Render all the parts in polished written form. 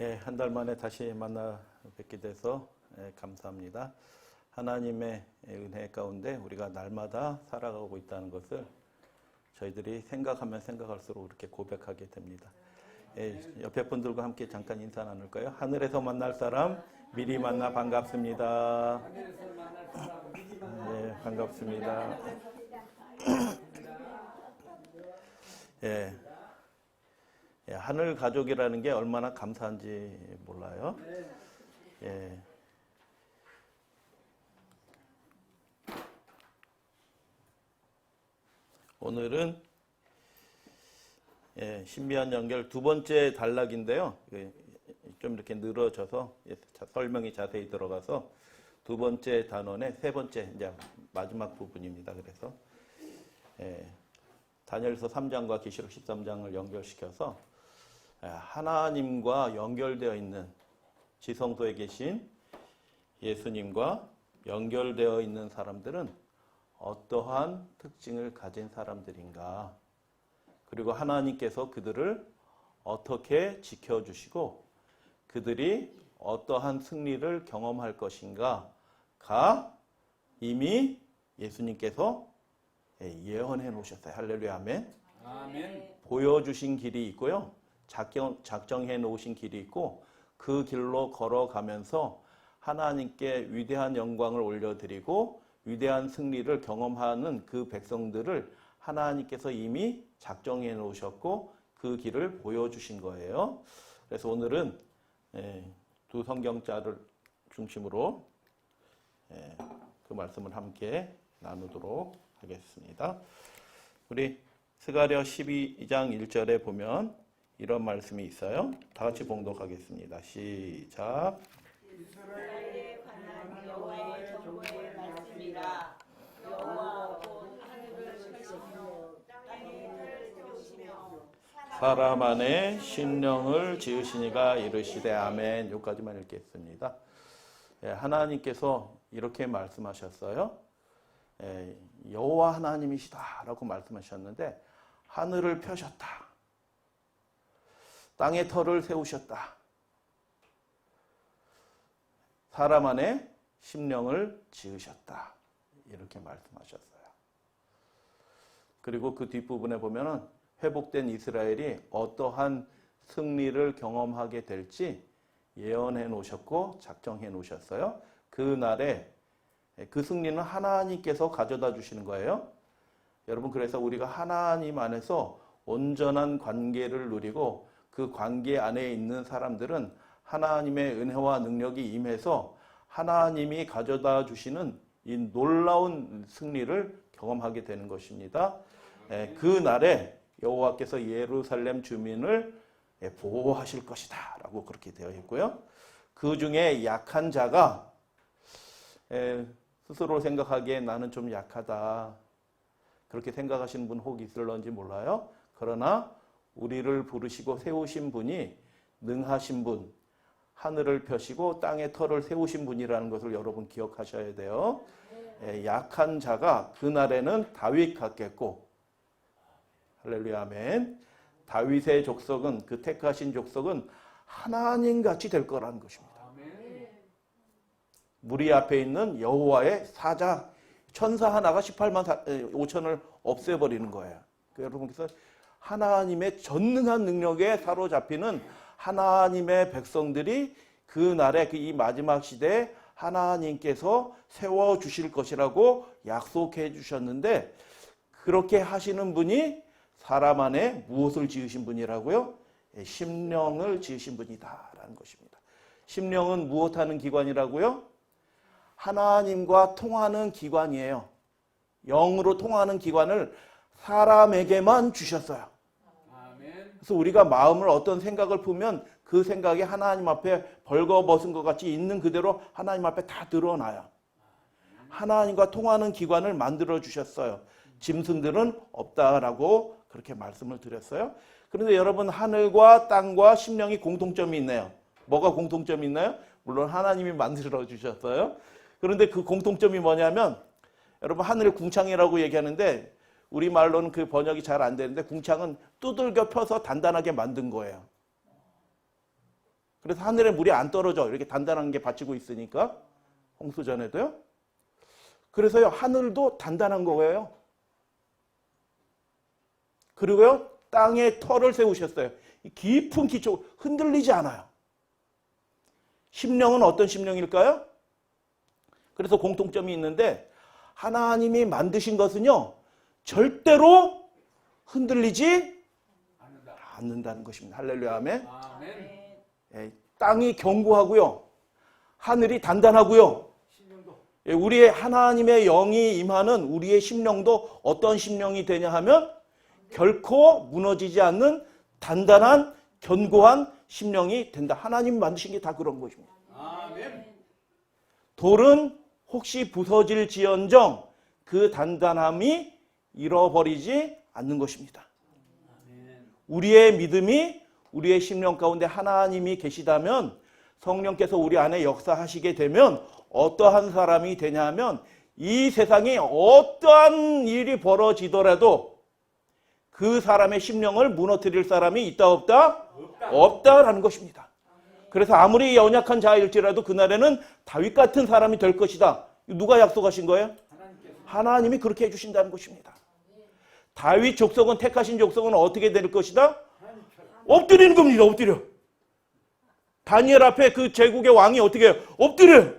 예, 한 달 만에 다시 만나 뵙게 돼서 감사합니다. 하나님의 은혜 가운데 우리가 날마다 살아가고 있다는 것을 저희들이 생각하면 생각할수록 이렇게 고백하게 됩니다. 예, 옆에 분들과 함께 잠깐 인사 나눌까요? 하늘에서 만날 사람 미리 만나 반갑습니다. 예, 반갑습니다. 예. 예, 하늘 가족이라는 게 얼마나 감사한지 몰라요. 예. 오늘은 신비한 연결 두 번째 단락인데요. 좀 이렇게 늘어져서 설명이 자세히 들어가서 두 번째 단원의 세 번째 이제 마지막 부분입니다. 그래서 다니엘서 3장과 계시록 13장을 연결시켜서 하나님과 연결되어 있는 지성소에 계신 예수님과 연결되어 있는 사람들은 어떠한 특징을 가진 사람들인가? 그리고 하나님께서 그들을 어떻게 지켜주시고 그들이 어떠한 승리를 경험할 것인가가 이미 예수님께서 예언해 놓으셨어요. 할렐루야, 아멘. 아멘. 보여주신 길이 있고요. 작정해 놓으신 길이 있고 그 길로 걸어가면서 하나님께 위대한 영광을 올려드리고 위대한 승리를 경험하는 그 백성들을 하나님께서 이미 작정해 놓으셨고 그 길을 보여주신 거예요. 그래서 오늘은 두 성경자를 중심으로 그 말씀을 함께 나누도록 하겠습니다. 우리 스가랴 12장 1절에 보면 이런 말씀이 있어요. 다 같이 봉독하겠습니다. 시작. 이스라엘에 관한 여호와의 정보의 말씀이라. 여호와 곧 하늘을 펴시며 땅에 털을 세우시며 사람 안에 심령을 지으시니가 이르시되 아멘. 여기까지만 읽겠습니다. 하나님께서 이렇게 말씀하셨어요. 여호와 하나님이시다라고 말씀하셨는데 하늘을 펴셨다. 땅에 터를 세우셨다. 사람 안에 심령을 지으셨다. 이렇게 말씀하셨어요. 그리고 그 뒷부분에 보면은 회복된 이스라엘이 어떠한 승리를 경험하게 될지 예언해 놓으셨고 작정해 놓으셨어요. 그날에 그 승리는 하나님께서 가져다 주시는 거예요. 여러분, 그래서 우리가 하나님 안에서 온전한 관계를 누리고 그 관계 안에 있는 사람들은 하나님의 은혜와 능력이 임해서 하나님이 가져다 주시는 이 놀라운 승리를 경험하게 되는 것입니다. 그 날에 여호와께서 예루살렘 주민을 보호하실 것이다 라고 그렇게 되어 있고요. 그 중에 약한 자가 스스로 생각하기에 나는 좀 약하다 그렇게 생각하시는 분 혹 있을런지 몰라요. 그러나 우리를 부르시고 세우신 분이 능하신 분, 하늘을 펴시고 땅에 터를 세우신 분이라는 것을 여러분 기억하셔야 돼요. 약한 자가 그날에는 다윗 같겠고, 할렐루야, 아멘. 다윗의 족속은, 그 택하신 족속은 하나님같이 될 거라는 것입니다. 무리 앞에 있는 여호와의 사자, 천사 하나가 18만 5천을 없애버리는 거예요. 여러분께서 하나님의 전능한 능력에 사로잡히는 하나님의 백성들이 그날의 이 마지막 시대에 하나님께서 세워주실 것이라고 약속해 주셨는데 그렇게 하시는 분이 사람 안에 무엇을 지으신 분이라고요? 심령을 지으신 분이다라는 것입니다. 심령은 무엇하는 기관이라고요? 하나님과 통하는 기관이에요. 영으로 통하는 기관을 사람에게만 주셨어요. 그래서 우리가 마음을 어떤 생각을 품으면 그 생각이 하나님 앞에 벌거벗은 것 같이 있는 그대로 하나님 앞에 다 드러나요. 하나님과 통하는 기관을 만들어 주셨어요. 짐승들은 없다라고 그렇게 말씀을 드렸어요. 그런데 여러분, 하늘과 땅과 심령이 공통점이 있네요. 뭐가 공통점이 있나요? 물론 하나님이 만들어 주셨어요. 그런데 그 공통점이 뭐냐면 여러분, 하늘의 궁창이라고 얘기하는데 우리말로는 그 번역이 잘 안 되는데 궁창은 두들겨 펴서 단단하게 만든 거예요. 그래서 하늘에 물이 안 떨어져. 이렇게 단단한 게 받치고 있으니까. 홍수전에도요. 그래서요, 하늘도 단단한 거예요. 그리고요, 땅에 터를 세우셨어요. 깊은 기초, 흔들리지 않아요. 심령은 어떤 심령일까요? 그래서 공통점이 있는데, 하나님이 만드신 것은요, 절대로 흔들리지 않는다는 것입니다. 할렐루야, 아멘. 예, 땅이 견고하고요, 하늘이 단단하고요, 예, 우리의 하나님의 영이 임하는 우리의 심령도 어떤 심령이 되냐 하면 결코 무너지지 않는 단단한 견고한 심령이 된다. 하나님 만드신 게 다 그런 것입니다. 돌은 혹시 부서질지언정 그 단단함이 잃어버리지 않는 것입니다. 우리의 믿음이 우리의 심령 가운데 하나님이 계시다면 성령께서 우리 안에 역사하시게 되면 어떠한 사람이 되냐 하면 이 세상에 어떠한 일이 벌어지더라도 그 사람의 심령을 무너뜨릴 사람이 있다 없다? 없다라는 것입니다. 그래서 아무리 연약한 자일지라도 그날에는 다윗 같은 사람이 될 것이다. 누가 약속하신 거예요? 하나님이 그렇게 해주신다는 것입니다. 다윗 족속은, 택하신 족속은 어떻게 될 것이다? 엎드리는 겁니다. 엎드려. 다니엘 앞에 그 제국의 왕이 어떻게 해요? 엎드려요.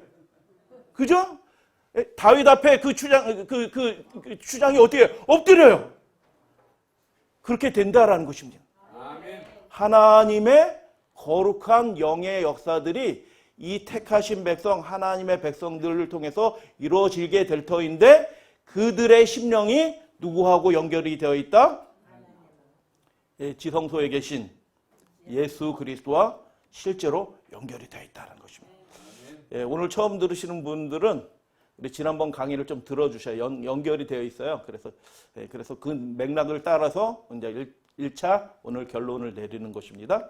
그죠? 다윗 앞에 그 추장이 어떻게 해요? 엎드려요. 그렇게 된다라는 것입니다. 하나님의 거룩한 영의 역사들이 이 택하신 백성, 하나님의 백성들을 통해서 이루어지게 될 터인데 그들의 심령이 누구하고 연결이 되어 있다? 예, 지성소에 계신 예수 그리스도와 실제로 연결이 되어 있다는 것입니다. 예, 오늘 처음 들으시는 분들은 우리 지난번 강의를 좀 들어주셔야 연결이 되어 있어요. 그래서 그 맥락을 따라서 이제 1차 오늘 결론을 내리는 것입니다.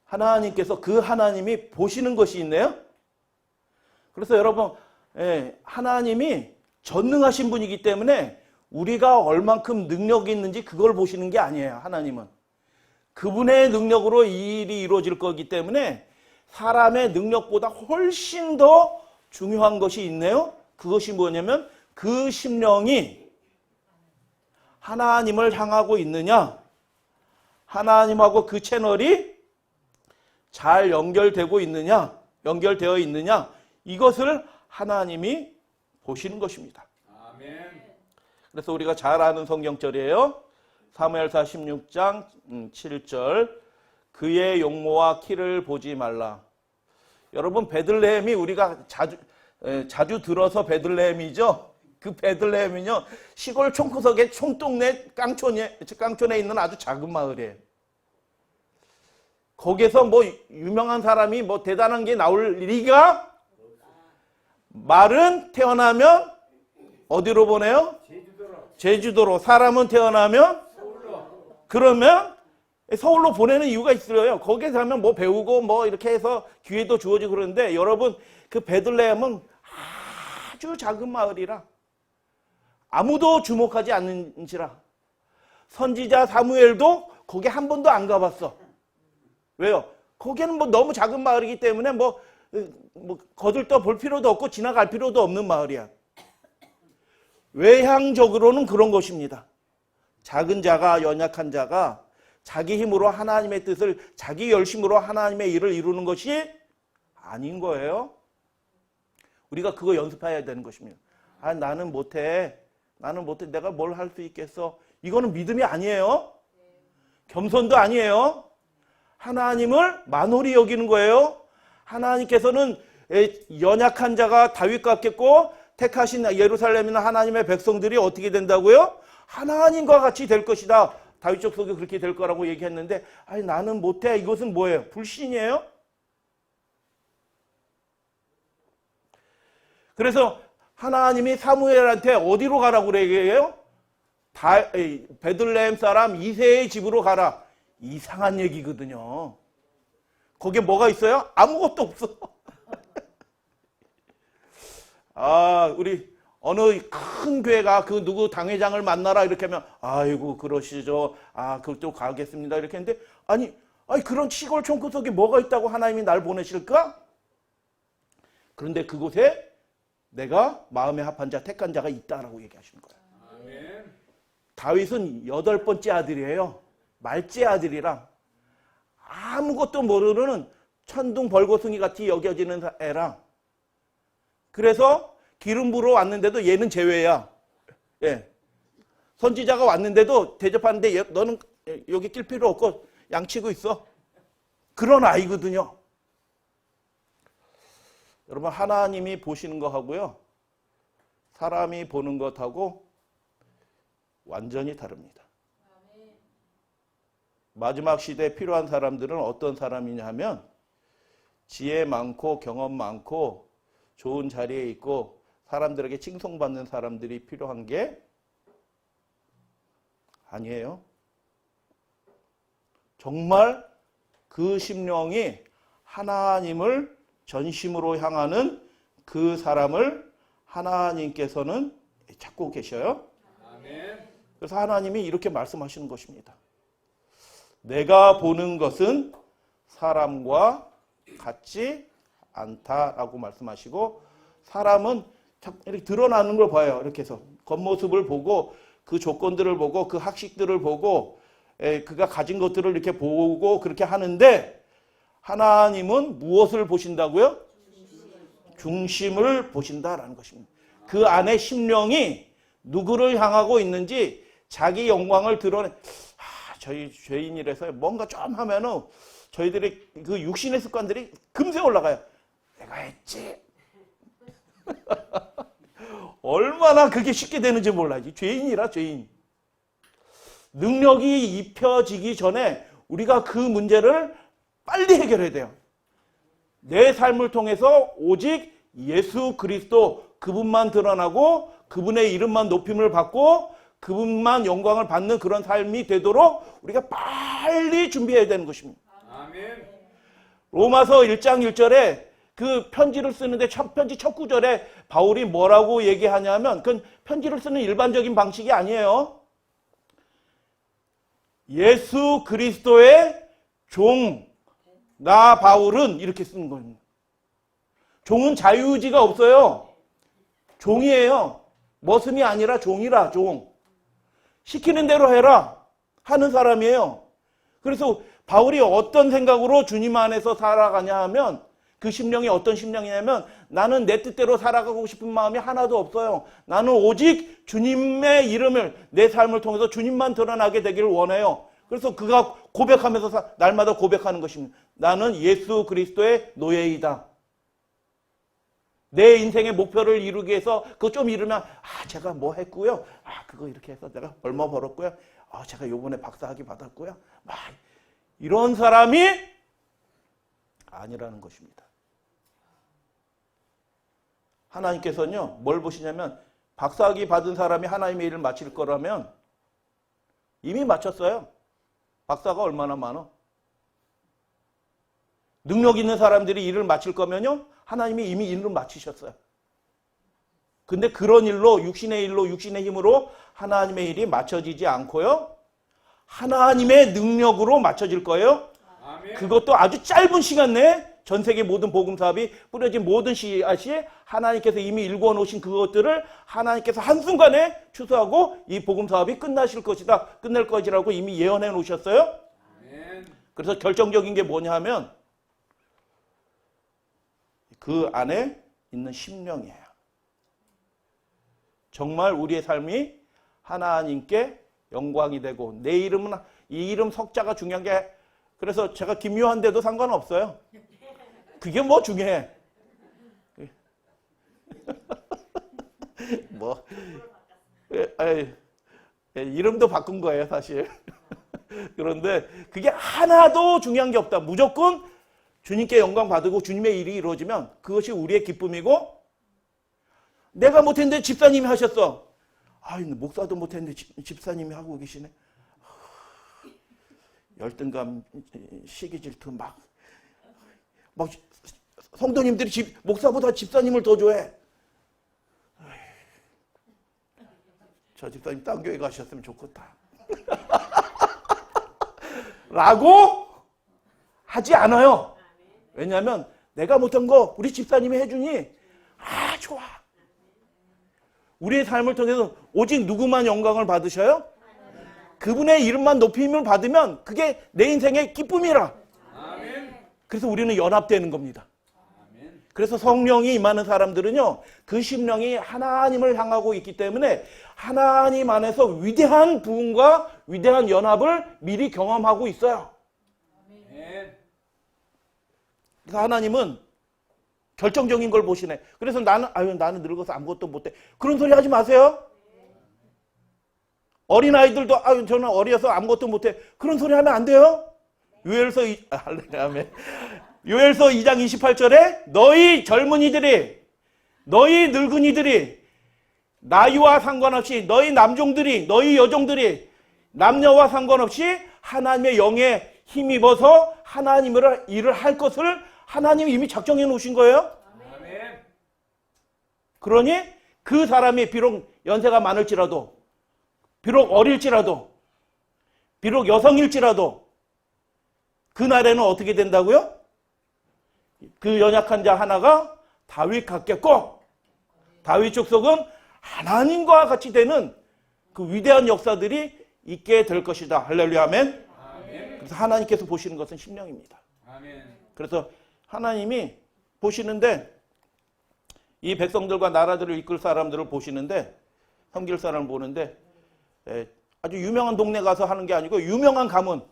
하나님께서 그 하나님이 보시는 것이 있네요. 그래서 여러분, 하나님이 전능하신 분이기 때문에 우리가 얼만큼 능력이 있는지 그걸 보시는 게 아니에요. 하나님은 그분의 능력으로 이 일이 이루어질 거기 때문에 사람의 능력보다 훨씬 더 중요한 것이 있네요. 그것이 뭐냐면 그 심령이 하나님을 향하고 있느냐, 하나님하고 그 채널이 잘 연결되고 있느냐, 연결되어 있느냐, 이것을 하나님이 보시는 것입니다. 그래서 우리가 잘 아는 성경절이에요. 사무엘사 16장 7절, 그의 용모와 키를 보지 말라. 여러분, 베들레헴이 우리가 자주 들어서 베들레헴이죠. 그 베들레헴은요, 시골 총구석의 총동네 깡촌에 있는 아주 작은 마을이에요. 거기에서 뭐 유명한 사람이 뭐 대단한 게 나올 리가? 말은 태어나면 어디로 보내요? 제주도로. 사람은 태어나면 그러면 서울로 보내는 이유가 있어요. 거기에 가면 뭐 배우고 뭐 이렇게 해서 기회도 주어지고 그러는데 여러분, 그 베들레헴은 아주 작은 마을이라 아무도 주목하지 않는지라 선지자 사무엘도 거기 한 번도 안 가봤어. 왜요? 거기는 뭐 너무 작은 마을이기 때문에 뭐 거들떠 볼 필요도 없고 지나갈 필요도 없는 마을이야. 외향적으로는 그런 것입니다. 작은 자가, 연약한 자가 자기 힘으로 하나님의 뜻을, 자기 열심으로 하나님의 일을 이루는 것이 아닌 거예요. 우리가 그거 연습해야 되는 것입니다. 아, 나는 못해. 내가 뭘 할 수 있겠어. 이거는 믿음이 아니에요. 겸손도 아니에요. 하나님을 만홀히 여기는 거예요. 하나님께서는 연약한 자가 다윗 같겠고 택하신 예루살렘이나 하나님의 백성들이 어떻게 된다고요? 하나님과 같이 될 것이다. 다윗 족속이 그렇게 될 거라고 얘기했는데, 아니 나는 못해. 이것은 뭐예요? 불신이에요? 그래서 하나님이 사무엘한테 어디로 가라고 그래요? 베들레헴 사람 이새의 집으로 가라. 이상한 얘기거든요. 거기에 뭐가 있어요? 아무것도 없어. 아, 우리 어느 큰 교회가 그 누구 당회장을 만나라 이렇게 하면 아이고 그러시죠. 아 그것도 가겠습니다. 이렇게 했는데 아니 그런 시골 총구석에 뭐가 있다고 하나님이 날 보내실까? 그런데 그곳에 내가 마음에 합한 자 택한 자가 있다라고 얘기하시는 거예요. 아멘. 다윗은 8번째 아들이에요. 말째 아들이라 아무것도 모르는 천둥 벌거숭이 같이 여겨지는 애라. 그래서 기름 부러 왔는데도 얘는 제외야. 예. 선지자가 왔는데도 대접하는데 너는 여기 낄 필요 없고 양치고 있어. 그런 아이거든요. 여러분 하나님이 보시는 거하고요. 사람이 보는 것하고 완전히 다릅니다. 마지막 시대에 필요한 사람들은 어떤 사람이냐 하면 지혜 많고 경험 많고 좋은 자리에 있고 사람들에게 칭송받는 사람들이 필요한 게 아니에요. 정말 그 심령이 하나님을 전심으로 향하는 그 사람을 하나님께서는 찾고 계셔요. 아멘. 그래서 하나님이 이렇게 말씀하시는 것입니다. 내가 보는 것은 사람과 같지 않다라고 말씀하시고 사람은 이렇게 드러나는 걸 봐요. 이렇게 해서 겉모습을 보고 그 조건들을 보고 그 학식들을 보고 그가 가진 것들을 이렇게 보고 그렇게 하는데 하나님은 무엇을 보신다고요? 중심을 보신다라는 것입니다. 그 안에 심령이 누구를 향하고 있는지 자기 영광을 드러내. 저희 죄인이라서 뭔가 좀 하면은 저희들의 그 육신의 습관들이 금세 올라가요. 내가 했지. 얼마나 그게 쉽게 되는지 몰라요. 죄인이라 죄인. 능력이 입혀지기 전에 우리가 그 문제를 빨리 해결해야 돼요. 내 삶을 통해서 오직 예수 그리스도 그분만 드러나고 그분의 이름만 높임을 받고 그분만 영광을 받는 그런 삶이 되도록 우리가 빨리 준비해야 되는 것입니다. 아멘. 로마서 1장 1절에 그 편지를 쓰는데 편지 첫 구절에 바울이 뭐라고 얘기하냐면 그건 편지를 쓰는 일반적인 방식이 아니에요. 예수 그리스도의 종, 나 바울은 이렇게 쓰는 겁니다. 종은 자유의지가 없어요. 종이에요. 머슴이 아니라 종이라 종. 시키는 대로 해라 하는 사람이에요. 그래서 바울이 어떤 생각으로 주님 안에서 살아가냐 하면 그 심령이 어떤 심령이냐면 나는 내 뜻대로 살아가고 싶은 마음이 하나도 없어요. 나는 오직 주님의 이름을 내 삶을 통해서 주님만 드러나게 되기를 원해요. 그래서 그가 고백하면서 날마다 고백하는 것입니다. 나는 예수 그리스도의 노예이다. 내 인생의 목표를 이루기 위해서 그거 좀 이루면 제가 뭐 했고요. 그거 이렇게 해서 내가 얼마 벌었고요. 제가 요번에 박사학위 받았고요. 이런 사람이 아니라는 것입니다. 하나님께서는요. 뭘 보시냐면 박사학위 받은 사람이 하나님의 일을 마칠 거라면 이미 마쳤어요. 박사가 얼마나 많아? 능력 있는 사람들이 일을 마칠 거면요. 하나님이 이미 일을 마치셨어요. 근데 그런 일로 육신의 힘으로 하나님의 일이 맞춰지지 않고요. 하나님의 능력으로 맞춰질 거예요. 아멘. 그것도 아주 짧은 시간 내에 전 세계 모든 복음 사업이 뿌려진 모든 씨앗이 하나님께서 이미 일궈 놓으신 그것들을 하나님께서 한순간에 추수하고 이 복음 사업이 끝나실 것이다. 끝낼 것이라고 이미 예언해 놓으셨어요. 아멘. 그래서 결정적인 게 뭐냐 하면 그 안에 있는 심령이에요. 정말 우리의 삶이 하나님께 영광이 되고 내 이름은 이 이름 석자가 중요한 게 그래서 제가 김요한데도 상관없어요. 그게 뭐 중요해. 뭐 이름도 바꾼 거예요 사실. 그런데 그게 하나도 중요한 게 없다. 무조건 주님께 영광 받고 주님의 일이 이루어지면 그것이 우리의 기쁨이고 내가 못했는데 집사님이 하셨어. 목사도 못했는데 집사님이 하고 계시네. 열등감, 시기 질투 막 성도님들이 목사보다 집사님을 더 좋아해. 저 집사님 딴 교회 가셨으면 좋겠다. 라고 하지 않아요. 왜냐하면 내가 못한 거 우리 집사님이 해주니 좋아. 우리의 삶을 통해서 오직 누구만 영광을 받으셔요? 그분의 이름만 높임을 받으면 그게 내 인생의 기쁨이라. 아멘. 그래서 우리는 연합되는 겁니다. 아멘. 그래서 성령이 임하는 사람들은요, 그 심령이 하나님을 향하고 있기 때문에 하나님 안에서 위대한 부흥과 위대한 연합을 미리 경험하고 있어요. 아멘. 그래서 하나님은 결정적인 걸 보시네. 그래서 나는 늙어서 아무것도 못해. 그런 소리 하지 마세요. 어린아이들도 저는 어려서 아무것도 못해. 그런 소리 하면 안 돼요. 요엘서 2장 28절에 너희 젊은이들이, 너희 늙은이들이 나이와 상관없이, 너희 남종들이, 너희 여종들이 남녀와 상관없이 하나님의 영에 힘입어서 하나님의 일을 할 것을 하나님이 이미 작정해 놓으신 거예요. 아멘. 그러니 그 사람이 비록 연세가 많을지라도, 비록 어릴지라도, 비록 여성일지라도 그날에는 어떻게 된다고요? 그 연약한 자 하나가 다윗 같겠고, 다윗 족속은 하나님과 같이 되는 그 위대한 역사들이 있게 될 것이다. 할렐루야, 아멘. 아멘. 그래서 하나님께서 보시는 것은 심령입니다. 아멘. 그래서 하나님이 보시는데, 이 백성들과 나라들을 이끌 사람들을 보시는데, 섬길 사람을 보는데, 아주 유명한 동네 가서 하는 게 아니고 유명한 가문,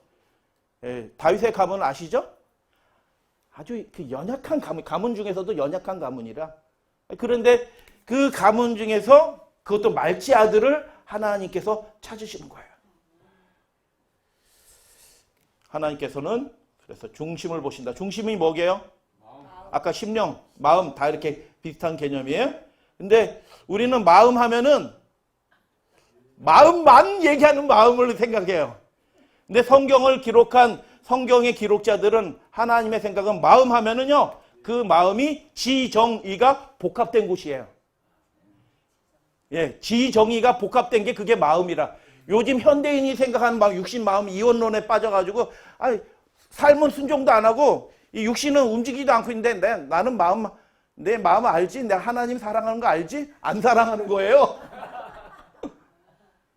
다윗의 가문 아시죠? 아주 그 연약한 가문 중에서도 연약한 가문이라. 그런데 그 가문 중에서 그것도 말지 아들을 하나님께서 찾으시는 거예요. 하나님께서는 그래서 중심을 보신다. 중심이 뭐게요? 아까 심령, 마음 다 이렇게 비슷한 개념이에요. 근데 우리는 마음 하면은 마음만 얘기하는 마음을 생각해요. 근데 성경을 기록한 성경의 기록자들은 하나님의 생각은 마음 하면은요, 그 마음이 지정의가 복합된 곳이에요. 예, 지정의가 복합된 게 그게 마음이라. 요즘 현대인이 생각하는 마음, 육신 마음 이원론에 빠져가지고, 삶은 순종도 안 하고, 이 육신은 움직이지도 않고 있는데, 나는 내 마음 알지? 내가 하나님 사랑하는 거 알지? 안 사랑하는 거예요.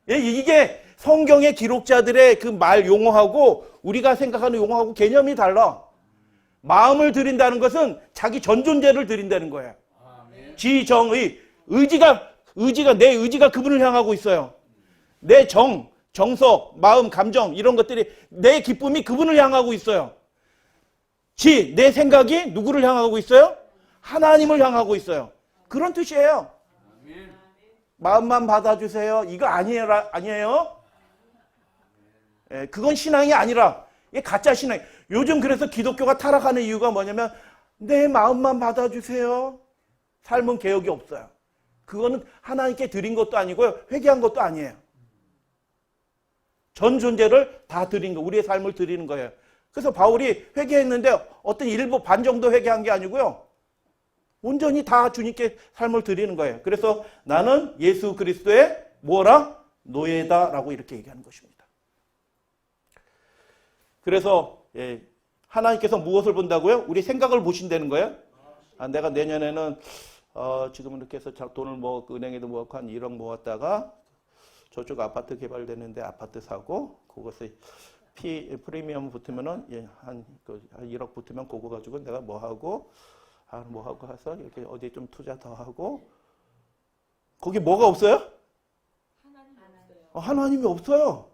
예, 이게 성경의 기록자들의 그 말 용어하고 우리가 생각하는 용어하고 개념이 달라. 마음을 드린다는 것은 자기 전 존재를 드린다는 거예요. 아멘. 지정의, 내 의지가 그분을 향하고 있어요. 내 정서, 마음, 감정 이런 것들이, 내 기쁨이 그분을 향하고 있어요. 내 생각이 누구를 향하고 있어요? 하나님을 향하고 있어요. 그런 뜻이에요. 아멘. 마음만 받아주세요. 이거 아니에요? 예, 그건 신앙이 아니라, 이게 가짜 신앙. 요즘 그래서 기독교가 타락하는 이유가 뭐냐면, 내 마음만 받아주세요. 삶은 개혁이 없어요. 그거는 하나님께 드린 것도 아니고요, 회개한 것도 아니에요. 전 존재를 다 드린 거, 우리의 삶을 드리는 거예요. 그래서 바울이 회개했는데 어떤 일부 반 정도 회개한 게 아니고요, 온전히 다 주님께 삶을 드리는 거예요. 그래서 나는 예수 그리스도의 뭐라? 노예다라고 이렇게 얘기하는 것입니다. 그래서 하나님께서 무엇을 본다고요? 우리 생각을 보신다는 거예요. 내가 내년에는 지금 이렇게 해서 돈을 은행에도 모았고 한 1억 모았다가 저쪽 아파트 개발되는데 아파트 사고, 그것에 프리미엄 붙으면은 한 1억 붙으면 그거 가지고 내가 뭐 하고 해서 이렇게 어디에 좀 투자 더 하고. 거기 뭐가 없어요? 하나님이 없어요.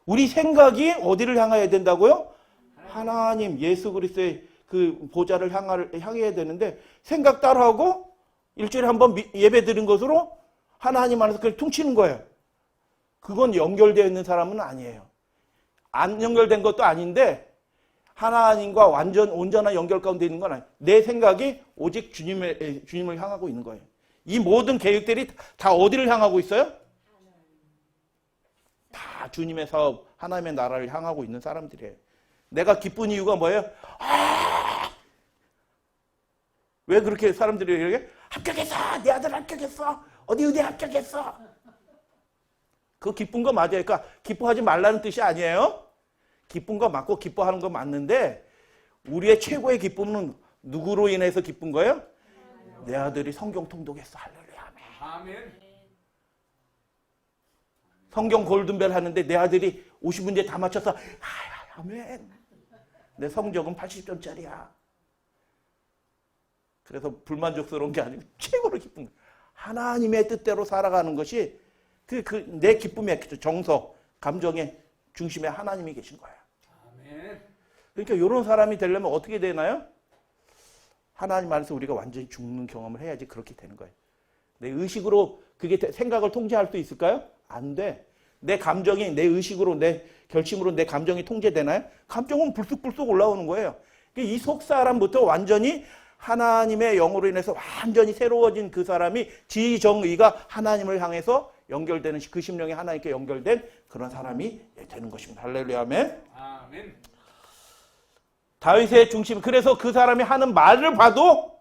우리 생각이 어디를 향해야 된다고요? 하나님, 예수 그리스도의 그 보좌를 향해야 되는데, 생각 따라하고 일주일에 한 번 예배 드린 것으로 하나님 안에서 그걸 퉁치는 거예요. 그건 연결되어 있는 사람은 아니에요. 안 연결된 것도 아닌데, 하나님과 온전한 연결 가운데 있는 건 아니에요. 내 생각이 오직 주님을 향하고 있는 거예요. 이 모든 계획들이 다 어디를 향하고 있어요? 다 주님의 사업, 하나님의 나라를 향하고 있는 사람들이에요. 내가 기쁜 이유가 뭐예요? 왜 그렇게 사람들이 이렇게 합격했어! 내 아들 합격했어! 어디 의대 합격했어! 그거 기쁜 거 맞아요. 그러니까 기뻐하지 말라는 뜻이 아니에요. 기쁜 거 맞고 기뻐하는 거 맞는데 우리의 최고의 기쁨은 누구로 인해서 기쁜 거예요? 내 아들이 성경 통독했어. 할렐루야. 아멘. 아멘. 성경 골든벨 하는데 내 아들이 50문제 다 맞춰서 아멘. 내 성적은 80점짜리야. 그래서 불만족스러운 게 아니고 최고로 기쁜 거예요. 하나님의 뜻대로 살아가는 것이 내 기쁨의 정서, 감정의 중심에 하나님이 계신 거예요. 아멘. 그러니까 이런 사람이 되려면 어떻게 되나요? 하나님 안에서 우리가 완전히 죽는 경험을 해야지 그렇게 되는 거예요. 내 의식으로 그게 생각을 통제할 수 있을까요? 안 돼. 내 감정이 내 의식으로 내 결심으로 내 감정이 통제되나요? 감정은 불쑥불쑥 올라오는 거예요. 이 속 사람부터 완전히 하나님의 영으로 인해서 완전히 새로워진 그 사람이 지정의가 하나님을 향해서 연결되는 그 심령이 하나님께 연결된 그런 사람이 되는 것입니다. 할렐루야. 아멘. 아멘. 다윗의 중심. 그래서 그 사람이 하는 말을 봐도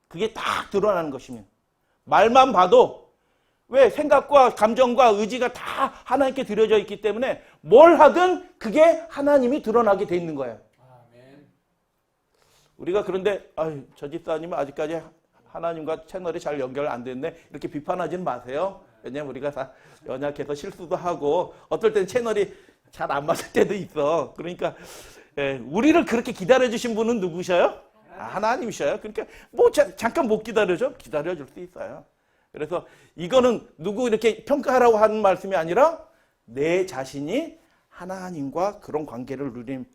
그게 딱 드러나는 것입니다. 말만 봐도 왜 생각과 감정과 의지가 다 하나님께 드려져 있기 때문에 뭘 하든 그게 하나님이 드러나게 돼 있는 거예요. 아멘. 우리가 그런데 저 집사님은 아직까지 하나님과 채널이 잘 연결 안 됐네 이렇게 비판하지는 마세요. 왜냐면 우리가 다 연약해서 실수도 하고 어떨 때는 채널이 잘 안 맞을 때도 있어. 그러니까 우리를 그렇게 기다려주신 분은 누구셔요? 하나님이셔요. 그러니까 뭐 잠깐 못 기다려줘? 기다려줄 수 있어요. 그래서 이거는 누구 이렇게 평가하라고 하는 말씀이 아니라 내 자신이 하나님과 그런 관계를 누리면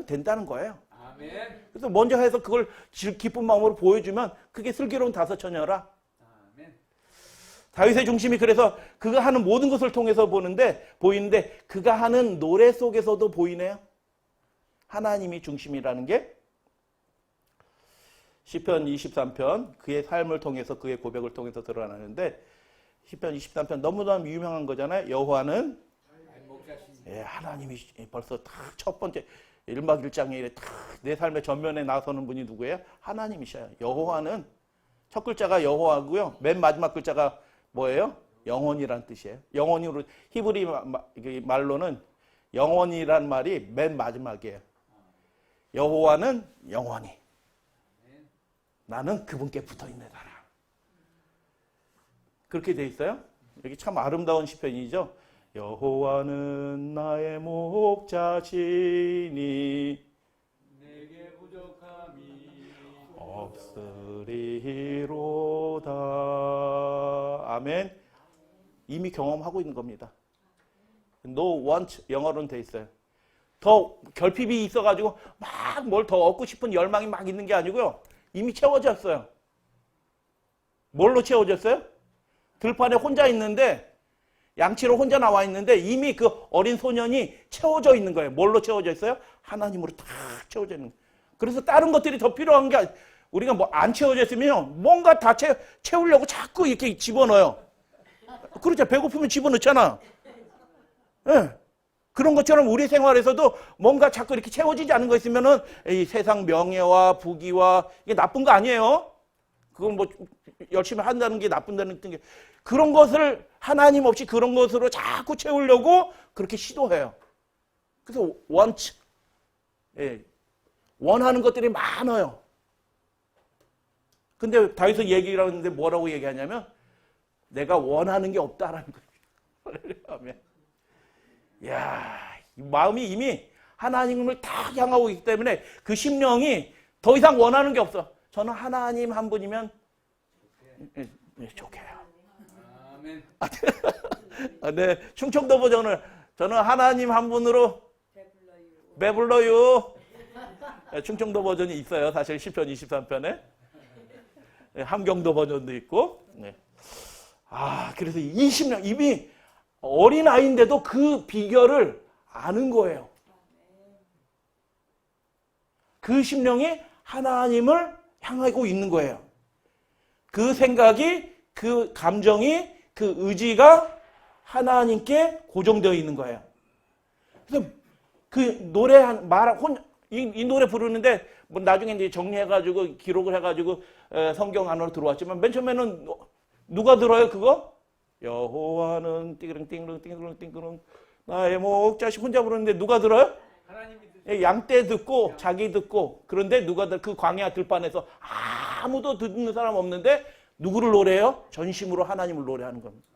된다는 거예요. 아멘. 그래서 먼저 해서 그걸 기쁜 마음으로 보여주면 그게 슬기로운 다섯처녀라. 아멘. 다윗의 중심이 그래서 그가 하는 모든 것을 통해서 보이는데 그가 하는 노래 속에서도 보이네요. 하나님이 중심이라는 게 시편 23편 그의 삶을 통해서 그의 고백을 통해서 드러나는데 시편 23편 너무너무 유명한 거잖아요. 여호와는 하나님이 벌써 딱 첫 번째 1막 1장에 딱 내 삶의 전면에 나서는 분이 누구예요? 하나님이셔요. 여호와는 첫 글자가 여호와고요. 맨 마지막 글자가 뭐예요? 영원이란 뜻이에요. 영원으로 히브리 말로는 영원이란 말이 맨 마지막이에요. 여호와는 영원히. 나는 그분께 붙어있느니라. 그렇게 돼 있어요. 여기 참 아름다운 시편이죠. 여호와는 나의 목자시니 내게 부족함이 없으리로다. 아멘. 이미 경험하고 있는 겁니다. No want 영어로는 돼 있어요. 더 결핍이 있어가지고 막 뭘 더 얻고 싶은 열망이 막 있는 게 아니고요. 이미 채워졌어요. 뭘로 채워졌어요? 들판에 혼자 있는데 양치로 혼자 나와 있는데 이미 그 어린 소년이 채워져 있는 거예요. 뭘로 채워져 있어요? 하나님으로 다 채워져 있는 거예요. 그래서 다른 것들이 더 필요한 게 우리가 뭐 안 채워져 있으면 뭔가 다 채우려고 자꾸 이렇게 집어넣어요. 그렇죠. 배고프면 집어넣잖아. 네. 그런 것처럼 우리 생활에서도 뭔가 자꾸 이렇게 채워지지 않은 거 있으면은 이 세상 명예와 부귀와 이게 나쁜 거 아니에요. 그건 뭐 열심히 한다는 게 나쁜다는 게 그런 것을 하나님 없이 그런 것으로 자꾸 채우려고 그렇게 시도해요. 그래서 원하는 것들이 많아요. 근데 다윗은 얘기를 하는데 뭐라고 얘기하냐면 내가 원하는 게 없다라는 거예요. 이야, 마음이 이미 하나님을 다 향하고 있기 때문에 그 심령이 더 이상 원하는 게 없어. 저는 하나님 한 분이면 좋게요. 아멘. 네, 충청도 버전을 저는 하나님 한 분으로 배불러요. 충청도 버전이 있어요. 사실 시편 23편에. 함경도 버전도 있고. 네. 그래서 이 심령, 이미 어린아이인데도 그 비결을 아는 거예요. 그 심령이 하나님을 향하고 있는 거예요. 그 생각이, 그 감정이, 그 의지가 하나님께 고정되어 있는 거예요. 그래서 그 노래, 이 노래 부르는데 뭐 나중에 이제 정리해가지고 기록을 해가지고 성경 안으로 들어왔지만 맨 처음에는 누가 들어요, 그거? 여호와는 띠그릉 나의 목자시 혼자 부르는데 누가 들어요? 하나님이 드시고 예, 양떼 듣고 자기 듣고 그런데 누가 그 광야 들판에서 아무도 듣는 사람 없는데 누구를 노래해요? 전심으로 하나님을 노래하는 겁니다.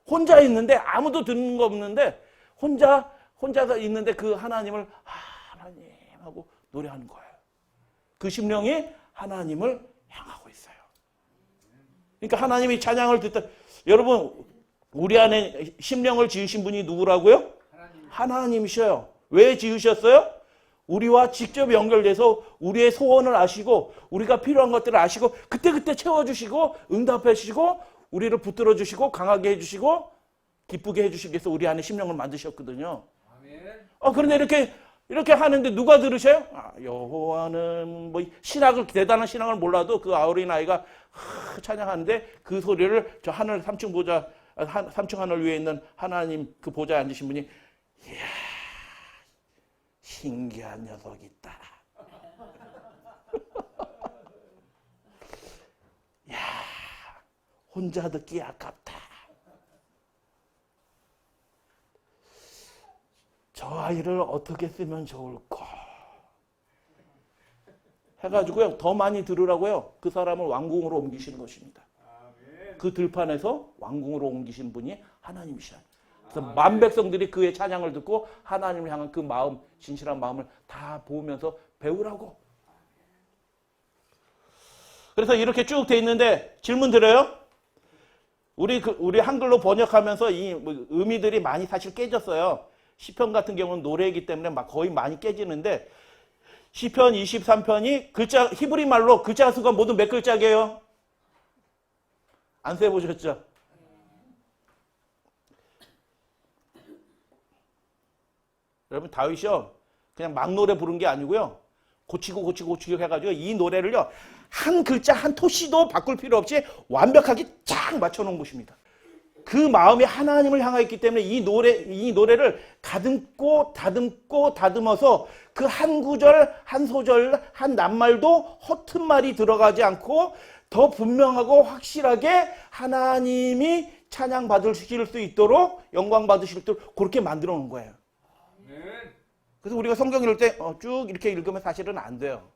혼자 있는데 아무도 듣는 거 없는데 혼자서 있는데 그 하나님을 하나님 하고 노래하는 거예요. 그 심령이 하나님을 향하고 있어요. 그러니까 하나님이 찬양을 듣다. 여러분 우리 안에 심령을 지으신 분이 누구라고요? 하나님이셔요. 왜 지으셨어요? 우리와 직접 연결돼서 우리의 소원을 아시고 우리가 필요한 것들을 아시고 그때그때 채워주시고 응답해 주시고 우리를 붙들어 주시고 강하게 해주시고 기쁘게 해주시기 위해서 우리 안에 심령을 만드셨거든요. 아멘. 그런데 이렇게 하는데 누가 들으셔요? 여호와는 뭐 대단한 신앙을 몰라도 그 어린 아이가 찬양하는데 그 소리를 저 하늘 3층 하늘 위에 있는 하나님 그 보좌에 앉으신 분이 이야 신기한 녀석이 있다. 야 혼자 듣기 아깝다. 저 아이를 어떻게 쓰면 좋을까? 해가지고요 더 많이 들으라고요. 그 사람을 왕궁으로 옮기시는 것입니다. 그 들판에서 왕궁으로 옮기신 분이 하나님이시라. 그래서 만 백성들이 그의 찬양을 듣고 하나님을 향한 그 마음, 진실한 마음을 다 보면서 배우라고. 그래서 이렇게 쭉 돼 있는데 질문 드려요. 우리 한글로 번역하면서 이 의미들이 많이 사실 깨졌어요. 시편 같은 경우는 노래이기 때문에 거의 많이 깨지는데 시편 23편이 글자 히브리 말로 글자 수가 모두 몇 글자게요? 안 세보셨죠? 여러분 다윗이요 그냥 막 노래 부른 게 아니고요 고치고 해가지고 이 노래를요 한 글자 한 토시도 바꿀 필요 없이 완벽하게 쫙 맞춰놓은 것입니다. 그 마음이 하나님을 향하여 있기 때문에 이 노래를 다듬어서 그 한 구절 한 소절 한 낱말도 허튼 말이 들어가지 않고 더 분명하고 확실하게 하나님이 찬양 받으실 수 있도록 영광 받으실 수 있도록 그렇게 만들어 놓은 거예요. 그래서 우리가 성경 읽을 때 쭉 이렇게 읽으면 사실은 안 돼요.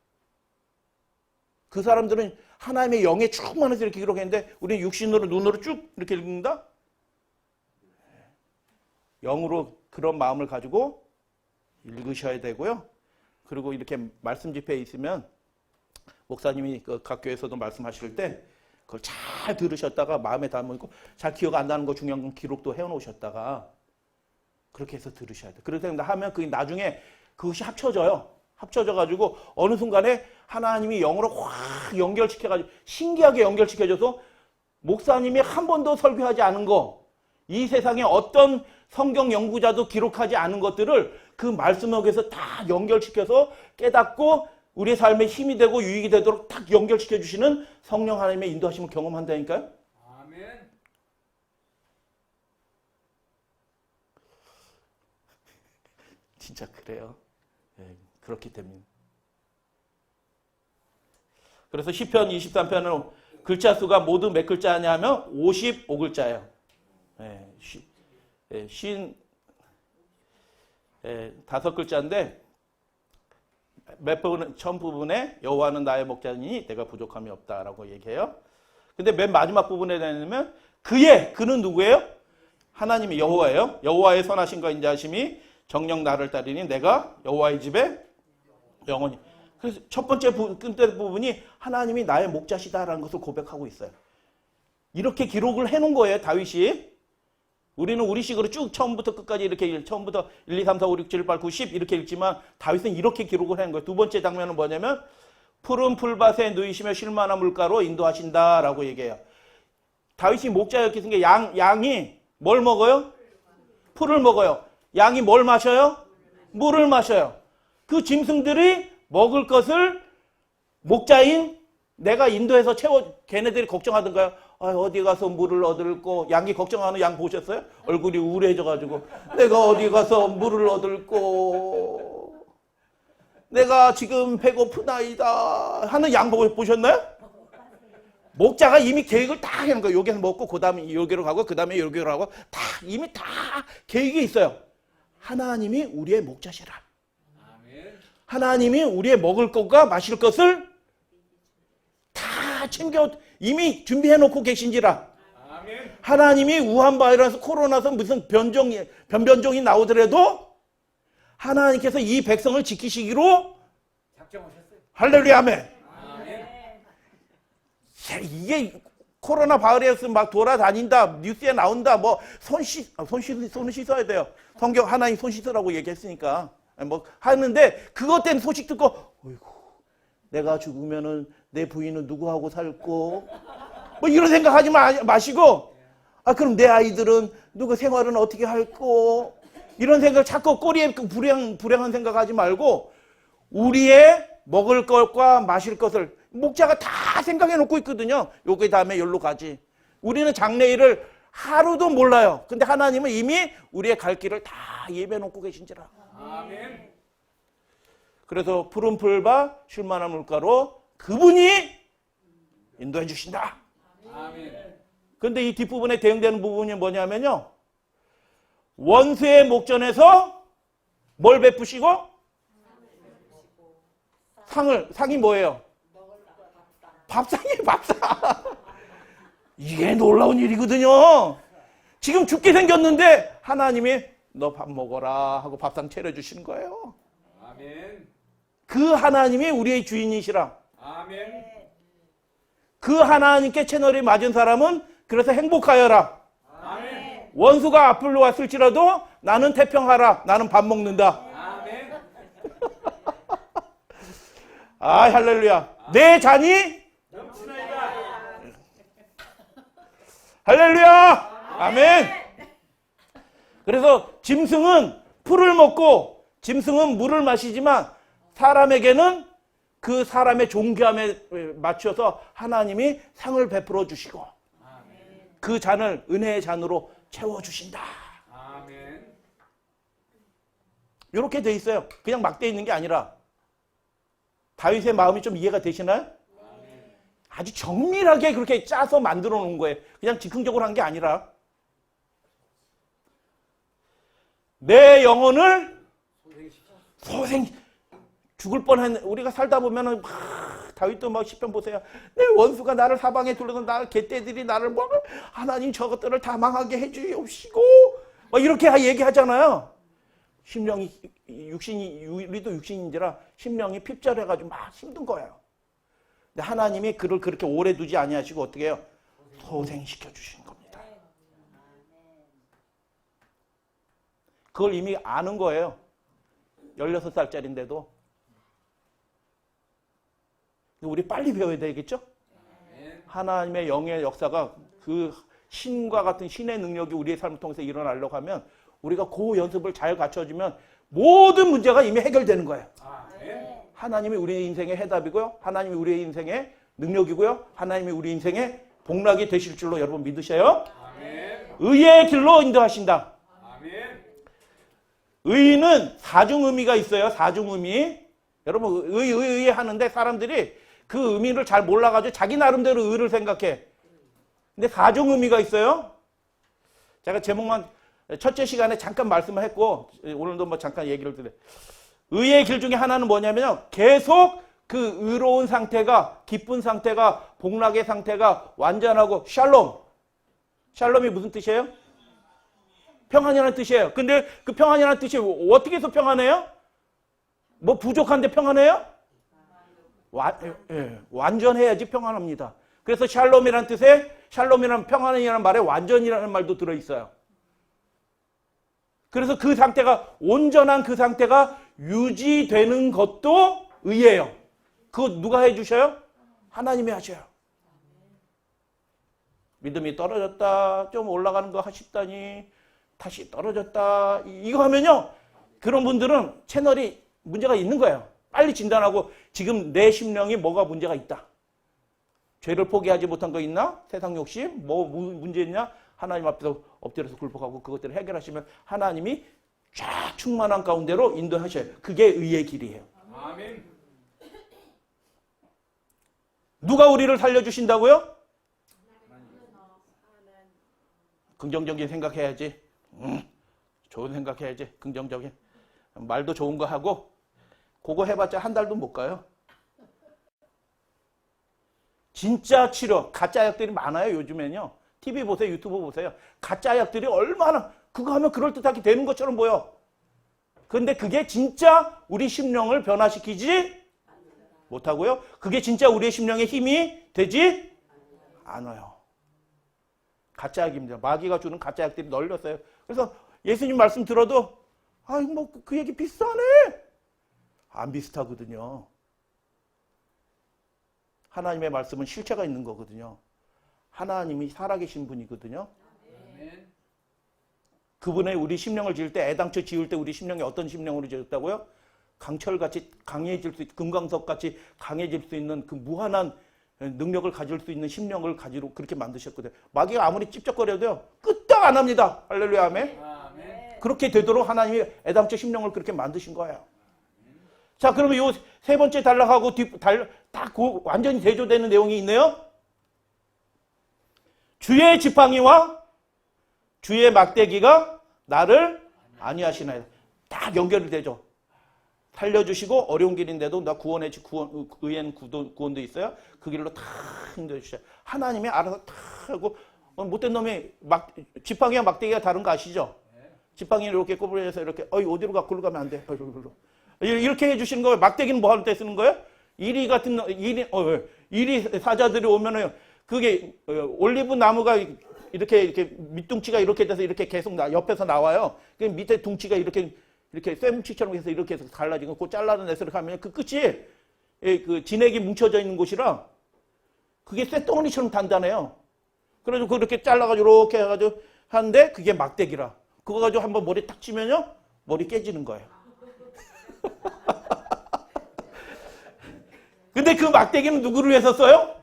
그 사람들은 하나님의 영에 충만해서 이렇게 기록했는데 우리는 육신으로 눈으로 쭉 이렇게 읽는다? 영으로 그런 마음을 가지고 읽으셔야 되고요. 그리고 이렇게 말씀 집회에 있으면 목사님이 각 교회에서도 말씀하실 때 그걸 잘 들으셨다가 마음에 담고 잘 기억 안 나는 거 중요한 건 기록도 해놓으셨다가 그렇게 해서 들으셔야 돼요. 그렇게 하면 그 나중에 그것이 합쳐져가지고 어느 순간에 하나님이 영으로 확 연결시켜가지고 신기하게 연결시켜줘서 목사님이 한 번도 설교하지 않은 거, 이 세상에 어떤 성경 연구자도 기록하지 않은 것들을 그 말씀 속에서 다 연결시켜서 깨닫고 우리의 삶에 힘이 되고 유익이 되도록 딱 연결시켜 주시는 성령 하나님의 인도하심을 경험한다니까요. 아멘. 진짜 그래요. 네, 그렇기 때문에. 그래서 시편 23편은 글자 수가 모두 몇 글자냐 하면 55글자예요. 네, 55글자인데 몇 부분, 처음 부분에 여호와는 나의 목자니 내가 부족함이 없다라고 얘기해요. 근데 맨 마지막 부분에 되면 그는 누구예요? 하나님이 여호와예요. 여호와의 선하심과 인자하심이 정녕 나를 따르니 내가 여호와의 집에 영원히. 그래서 첫 번째 끝 부분이 하나님이 나의 목자시다라는 것을 고백하고 있어요. 이렇게 기록을 해놓은 거예요, 다윗이. 우리는 우리식으로 쭉 처음부터 끝까지 이렇게 처음부터 1, 2, 3, 4, 5, 6, 7, 8, 9, 10 이렇게 읽지만 다윗은 이렇게 기록을 하는 거예요. 두 번째 장면은 뭐냐면 푸른 풀밭에 누이시며 쉴만한 물가로 인도하신다라고 얘기해요. 다윗이 목자였기 때문에 양이 뭘 먹어요? 풀을 먹어요. 양이 뭘 마셔요? 물을 마셔요. 그 짐승들이 먹을 것을 목자인 내가 인도해서 걔네들이 걱정하던가요? 어디 가서 물을 얻을꼬. 양이 걱정하는 양 보셨어요? 얼굴이 우울해져가지고 내가 어디 가서 물을 얻을꼬. 내가 지금 배고프나이다 하는 양 보셨나요? 목자가 이미 계획을 다 해놓은 거예요. 여기서 먹고 그 다음에 여기로 가고 그 다음에 여기로 가고 다 이미 다 계획이 있어요. 하나님이 우리의 목자시라. 아멘. 하나님이 우리의 먹을 것과 마실 것을 다 챙겨 이미 준비해 놓고 계신지라. 아멘. 하나님이 우한 바이러스 코로나서 무슨 변종이 나오더라도 하나님께서 이 백성을 지키시기로 작정하셨어요. 할렐루야 아멘. 아멘. 이게 코로나 바이러스 막 돌아다닌다 뉴스에 나온다 뭐 손 씻어야 돼요. 성경 하나님 손 씻으라고 얘기했으니까 뭐 하는데 그것 때문에 소식 듣고 어이구 내가 죽으면은 내 부인은 누구하고 살고 뭐 이런 생각하지 마시고 그럼 내 아이들은 누구 생활은 어떻게 할고 이런 생각 자꾸 꼬리에 불행한 생각하지 말고 우리의 먹을 것과 마실 것을 목자가 다 생각해 놓고 있거든요. 요게 다음에 여기로 가지. 우리는 장래일을 하루도 몰라요. 근데 하나님은 이미 우리의 갈 길을 다 예배해 놓고 계신지라. 아멘. 그래서 푸른 풀과 쉴만한 물가로 그분이 인도해 주신다. 아멘. 근데 이 뒷부분에 대응되는 부분이 뭐냐면요. 원수의 목전에서 뭘 베푸시고? 상이 뭐예요? 밥상이에요, 밥상. 이게 놀라운 일이거든요. 지금 죽게 생겼는데 하나님이 너 밥 먹어라 하고 밥상 차려주시는 거예요. 아멘. 그 하나님이 우리의 주인이시라. 아멘. 그 하나님께 채널이 맞은 사람은 그래서 행복하여라. 아멘. 원수가 앞으로 왔을지라도 나는 태평하라. 나는 밥 먹는다. 아멘. 할렐루야. 내 잔이 넘치나이다. 할렐루야. 아멘. 그래서 짐승은 풀을 먹고 짐승은 물을 마시지만 사람에게는 그 사람의 존귀함에 맞춰서 하나님이 상을 베풀어 주시고 그 잔을 은혜의 잔으로 채워주신다. 아멘. 이렇게 돼 있어요. 그냥 막 돼 있는 게 아니라 다윗의 마음이 좀 이해가 되시나요? 아주 정밀하게 그렇게 짜서 만들어 놓은 거예요. 그냥 즉흥적으로 한 게 아니라 내 영혼을 소생 죽을 뻔한 우리가 살다 보면은 다윗도 막 시편 보세요. 내 원수가 나를 사방에 둘러서 나를 개떼들이 나를 뭐 하나님 저것들을 다 망하게 해주옵시고 막 이렇게 얘기하잖아요. 심령이 우리도 육신인지라 심령이 핍절해가지고 막 힘든 거예요. 근데 하나님이 그를 그렇게 오래 두지 아니하시고 어떻게 해요? 소생시켜 주신 겁니다. 그걸 이미 아는 거예요. 16살짜리인데도. 우리 빨리 배워야 되겠죠? 하나님의 영의 역사가 그 신과 같은 신의 능력이 우리의 삶을 통해서 일어나려고 하면 우리가 그 연습을 잘 갖춰주면 모든 문제가 이미 해결되는 거예요. 아멘. 하나님이 우리 인생의 해답이고요. 하나님이 우리의 인생의 능력이고요. 하나님이 우리 인생의 복락이 되실 줄로 여러분 믿으셔요. 아멘. 의의 길로 인도하신다. 아멘. 의는 사중 의미가 있어요. 사중 의미. 여러분 의 하는데 사람들이 그 의미를 잘 몰라가지고 자기 나름대로 의를 생각해. 근데 사중 의미가 있어요. 제가 제목만 첫째 시간에 잠깐 말씀을 했고 오늘도 뭐 잠깐 얘기를 드려요. 의의 길 중에 하나는 뭐냐면요. 계속 그 의로운 상태가 기쁜 상태가 복락의 상태가 완전하고 샬롬. 샬롬이 무슨 뜻이에요? 평안이라는 뜻이에요. 근데 그 평안이라는 뜻이 어떻게 해서 평안해요? 뭐 부족한데 평안해요? 완전해야지 평안합니다. 그래서 샬롬이라는 뜻에 샬롬이라는 평안이라는 말에 완전이라는 말도 들어있어요. 그래서 그 상태가 온전한 그 상태가 유지되는 것도 의예요. 그거 누가 해주셔요? 하나님이 하셔요. 믿음이 떨어졌다 좀 올라가는 거 싶다니 다시 떨어졌다 이거 하면요 그런 분들은 채널이 문제가 있는 거예요. 빨리 진단하고 지금 내 심령이 뭐가 문제가 있다. 죄를 포기하지 못한 거 있나? 세상 욕심? 뭐 문제 있냐? 하나님 앞에서 엎드려서 굴복하고 그것들을 해결하시면 하나님이 쫙 충만한 가운데로 인도하셔요. 그게 의의 길이에요. 아멘. 누가 우리를 살려주신다고요? 긍정적인 생각해야지. 좋은 생각해야지. 긍정적인. 말도 좋은 거 하고 그거 해봤자 한 달도 못 가요. 진짜 치료, 가짜 약들이 많아요. 요즘엔요. TV 보세요. 유튜브 보세요. 가짜 약들이 얼마나 그거 하면 그럴듯하게 되는 것처럼 보여. 근데 그게 진짜 우리 심령을 변화시키지 못하고요. 그게 진짜 우리의 심령에 힘이 되지 않아요. 가짜 약입니다. 마귀가 주는 가짜 약들이 널렸어요. 그래서 예수님 말씀 들어도 아이 뭐 그 얘기 비슷하네. 안 비슷하거든요. 하나님의 말씀은 실체가 있는 거거든요. 하나님이 살아계신 분이거든요. 아멘. 그분의 우리 심령을 지을 때 애당초 지을 때 우리 심령이 어떤 심령으로 지었다고요? 강철같이 강해질 수 있는 금강석같이 강해질 수 있는 그 무한한 능력을 가질 수 있는 심령을 가지로 그렇게 만드셨거든요. 마귀가 아무리 찝쩍거려도요. 끄떡 안 합니다. 할렐루야 아멘. 아멘. 그렇게 되도록 하나님이 애당초 심령을 그렇게 만드신 거예요. 자, 그러면 요 세 번째 단락하고 딱 완전히 대조되는 내용이 있네요. 주의 지팡이와 주의 막대기가 나를 안위하시나이다. 딱 연결이 되죠. 살려주시고 어려운 길인데도 나 구원의 의엔 구원도 있어요. 그 길로 탁 인도해주셔요. 하나님이 알아서 탁 하고 못된 놈이 지팡이와 막대기가 다른 거 아시죠? 지팡이를 이렇게 꼬부려서 이렇게 어디로 가? 글로 가면 안 돼. 이렇게 해주시는 거예요. 막대기는 뭐 할 때 쓰는 거예요? 이리 같은 이리 사자들이 오면은 그게 올리브 나무가 이렇게 밑둥치가 이렇게 돼서 이렇게 계속 옆에서 나와요. 그 밑에 둥치가 이렇게 쇠뭉치처럼 해서 이렇게 해서 갈라지고 그 잘라내서 이렇게 하면 그 끝이 그 진액이 뭉쳐져 있는 곳이라 그게 쇳덩어리처럼 단단해요. 그래서 그렇게 잘라가지고 이렇게 해가지고 하는데 그게 막대기라. 그거 가지고 한번 머리 탁 치면요 머리 깨지는 거예요. 근데 그 막대기는 누구를 위해서 써요?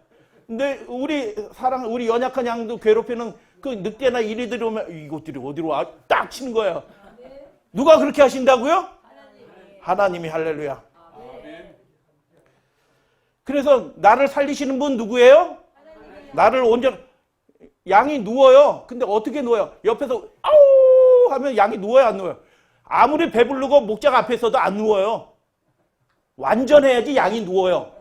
근데 우리 연약한 양도 괴롭히는 그 늑대나 이리들이 오면 이것들이 어디로 와? 딱 치는 거예요. 누가 그렇게 하신다고요? 하나님이 할렐루야. 아멘. 그래서 나를 살리시는 분 누구예요? 나를 양이 누워요. 근데 어떻게 누워요? 옆에서 아우 하면 양이 누워요, 안 누워요? 아무리 배부르고 목자가 앞에 있어도 안 누워요. 완전해야지 양이 누워요.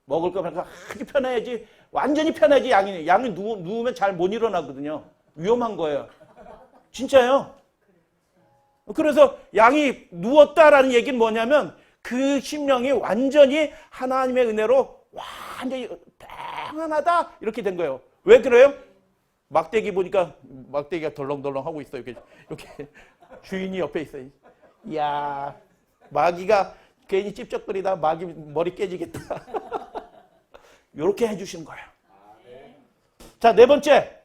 먹을 거면 아주 편해야지. 완전히 편해야지 양이 누우면 잘 못 일어나거든요. 위험한 거예요. 진짜요. 그래서 양이 누웠다라는 얘기는 뭐냐면 그 심령이 완전히 하나님의 은혜로 완전히 평안하다 이렇게 된 거예요. 왜 그래요? 막대기 보니까 막대기가 덜렁덜렁 하고 있어요. 이렇게 주인이 옆에 있어요. 이야, 마귀가 괜히 찝쩍거리다 마귀 머리 깨지겠다. 이렇게 해주시는 거예요. 자, 네 번째.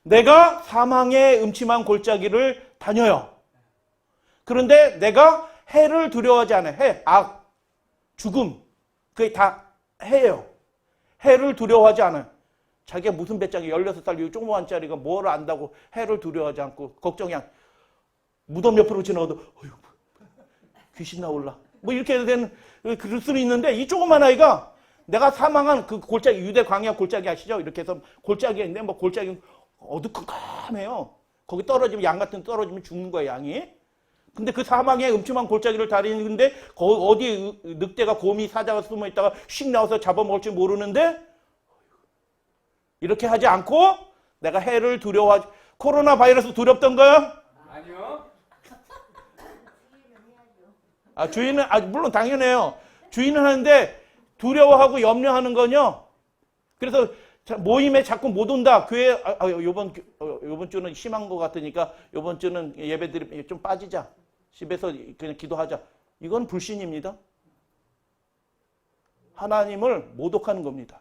내가 사망의 음침한 골짜기를 다녀요. 그런데 내가 해를 두려워하지 않아요. 해, 악, 죽음. 그게 다 해예요. 해를 두려워하지 않아요. 자기가 무슨 배짱이 16살 조그만 짜리가 뭘 안다고 해를 두려워하지 않고 걱정이 안. 무덤 옆으로 지나가도 어휴, 귀신 나올라. 뭐 이렇게 되는 그럴 수는 있는데 이 조그만 아이가 내가 사망한 그 골짜기 유대 광야 골짜기 아시죠? 이렇게 해서 골짜기가 있는데 뭐 골짜기 어두컴컴해요. 거기 떨어지면 양 같은 떨어지면 죽는 거예요, 양이. 근데 그 사망의 음침한 골짜기를 다니는데 어디 늑대가 곰이 사자가 숨어 있다가 씩 나와서 잡아먹을지 모르는데 이렇게 하지 않고 내가 해를 두려워하지. 코로나 바이러스 두렵던가요? 아니요. 주인은 물론 당연해요. 주인은 하는데 두려워하고 염려하는 건요. 그래서 모임에 자꾸 못 온다. 교회 요번 주는 심한 것 같으니까 요번 주는 예배드리 좀 빠지자. 집에서 그냥 기도하자. 이건 불신입니다. 하나님을 모독하는 겁니다.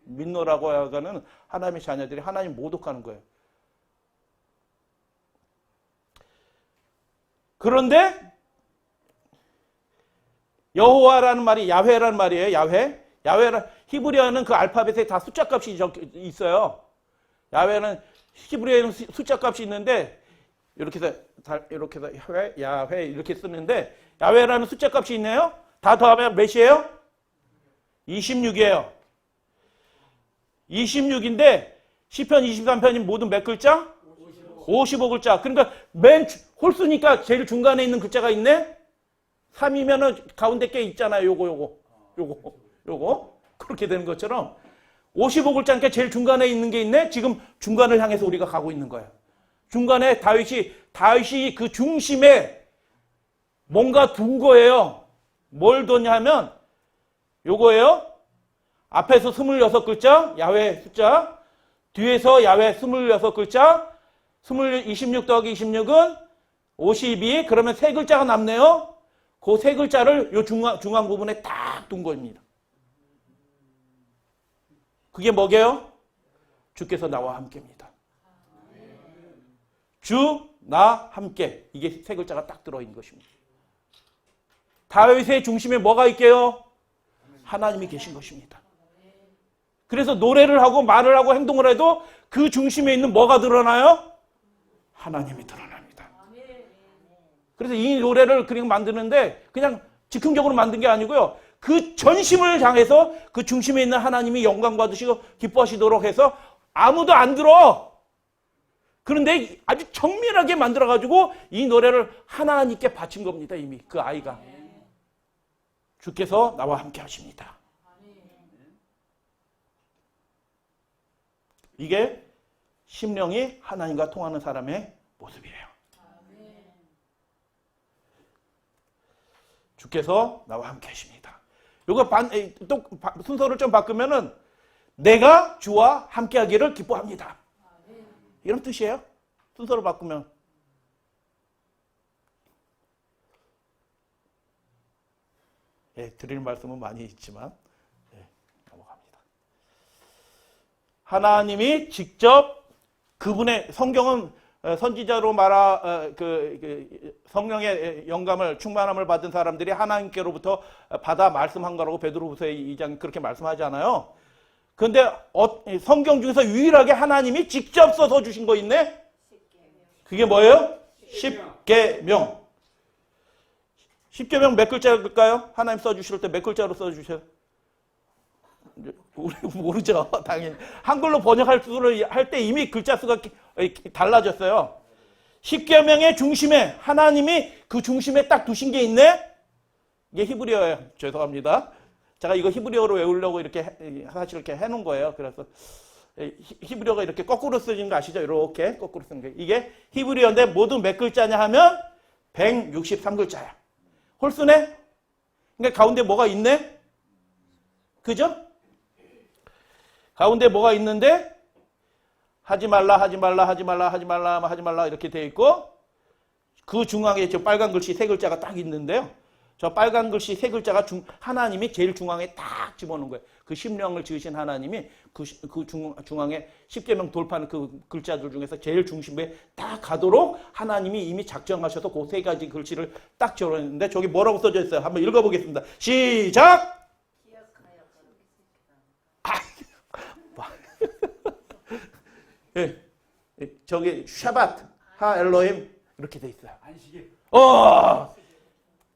믿노라고 하는 하나님의 자녀들이 하나님 모독하는 거예요. 그런데 여호와라는 말이 야훼라는 말이에요. 야훼. 히브리어는 그 알파벳에 다 숫자 값이 있어요. 야훼는 히브리어에는 숫자 값이 있는데 이렇게 해서 야훼 이렇게 쓰는데 야훼라는 숫자 값이 있네요. 다 더하면 몇이에요? 26이에요. 26인데 시편 23편이 모두 몇 글자? 55글자. 그러니까 맨 홀수니까 제일 중간에 있는 글자가 있네? 3이면은 가운데 게 있잖아요. 요거. 그렇게 되는 것처럼 55글자니까 제일 중간에 있는 게 있네? 지금 중간을 향해서 우리가 가고 있는 거야. 중간에 다윗이 그 중심에 뭔가 둔 거예요. 뭘 뒀냐 하면 요거예요. 앞에서 26글자, 야훼 숫자. 뒤에서 야훼 26글자. 26 더하기 26은 52. 그러면 3글자가 남네요. 그 3글자를 요 중앙 부분에 딱 둔 겁니다. 그게 뭐게요? 주께서 나와 함께입니다. 주, 나, 함께. 이게 3글자가 딱 들어있는 것입니다. 다윗의 중심에 뭐가 있게요? 하나님이 계신 것입니다. 그래서 노래를 하고 말을 하고 행동을 해도 그 중심에 있는 뭐가 드러나요? 하나님이 드러납니다. 그래서 이 노래를 그냥 만드는데 그냥 즉흥적으로 만든 게 아니고요. 그 전심을 향해서 그 중심에 있는 하나님이 영광 받으시고 기뻐하시도록 해서 아무도 안 들어. 그런데 아주 정밀하게 만들어가지고 이 노래를 하나님께 바친 겁니다. 이미 그 아이가. 주께서 나와 함께 하십니다. 이게 심령이 하나님과 통하는 사람의 모습이에요. 주께서 나와 함께 하십니다. 요거 또 순서를 좀 바꾸면은 내가 주와 함께 하기를 기뻐합니다. 이런 뜻이에요. 순서를 바꾸면. 예, 드릴 말씀은 많이 있지만 넘어갑니다. 하나님이 직접 그분의 성경은 선지자로 성령의 영감을 충만함을 받은 사람들이 하나님께로부터 받아 말씀한 거라고 베드로후서 2장 그렇게 말씀하잖아요. 그런데 성경 중에서 유일하게 하나님이 직접 써서 주신 거 있네? 그게 뭐예요? 십계명. 십계명 몇 글자일까요? 하나님 써주실 때 몇 글자로 써주셔요? 우리 모르죠. 당연히. 한글로 번역할 때 이미 글자 수가 달라졌어요. 십계명의 중심에 하나님이 그 중심에 딱 두신 게 있네? 이게 히브리어예요. 죄송합니다. 제가 이거 히브리어로 외우려고 이렇게 사실 이렇게 해놓은 거예요. 그래서 히브리어가 이렇게 거꾸로 쓰는 거 아시죠? 이렇게 거꾸로 쓰는 게. 이게 히브리어인데 모두 몇 글자냐 하면 163글자야. 홀수네? 그러니까 가운데 뭐가 있네? 그죠? 가운데 뭐가 있는데 하지 말라 이렇게 되어 있고 그 중앙에 저 빨간 글씨 3글자가 딱 있는데요. 저 빨간 글씨 3글자가 하나님이 제일 중앙에 딱 집어넣은 거예요. 그 심령을 지으신 하나님이 그 중앙에 십계명 돌파하는 그 글자들 중에서 제일 중심에 딱 가도록 하나님이 이미 작정하셔서 그 3가지 글씨를 딱 적어놨는데 저기 뭐라고 써져 있어요? 한번 읽어보겠습니다. 시작! 예, 저기 샤바트, 하 엘로힘 이렇게 돼 있어요. 안식일.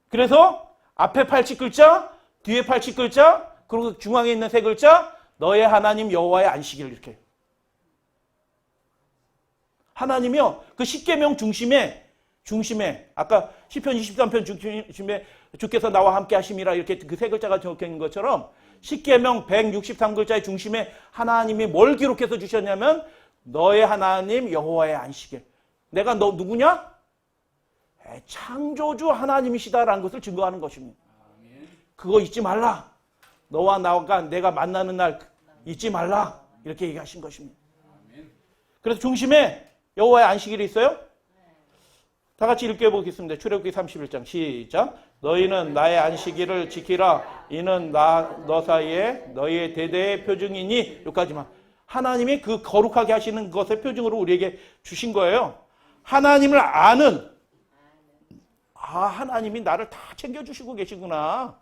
그래서 앞에 80글자, 뒤에 80글자, 그리고 중앙에 있는 3글자, 너의 하나님 여호와의 안식일 이렇게. 하나님이요, 그 십계명 중심에 아까 시편 23편 중심에 주께서 나와 함께 하심이라 이렇게 그 3글자가 적혀 있는 것처럼 십계명 163글자의 중심에 하나님이 뭘 기록해서 주셨냐면 너의 하나님 여호와의 안식일. 내가 너 누구냐? 창조주 하나님이시다라는 것을 증거하는 것입니다. 그거 잊지 말라. 너와 나가 내가 만나는 날 잊지 말라. 이렇게 얘기하신 것입니다. 그래서 중심에 여호와의 안식일이 있어요. 다 같이 읽어보겠습니다. 출애굽기 31장 시작. 너희는 나의 안식일을 지키라. 이는 너 사이에 너희의 대대의 표징이니. 여기까지만. 하나님이 그 거룩하게 하시는 것의 표징으로 우리에게 주신 거예요. 하나님을 아는 하나님이 나를 다 챙겨주시고 계시구나.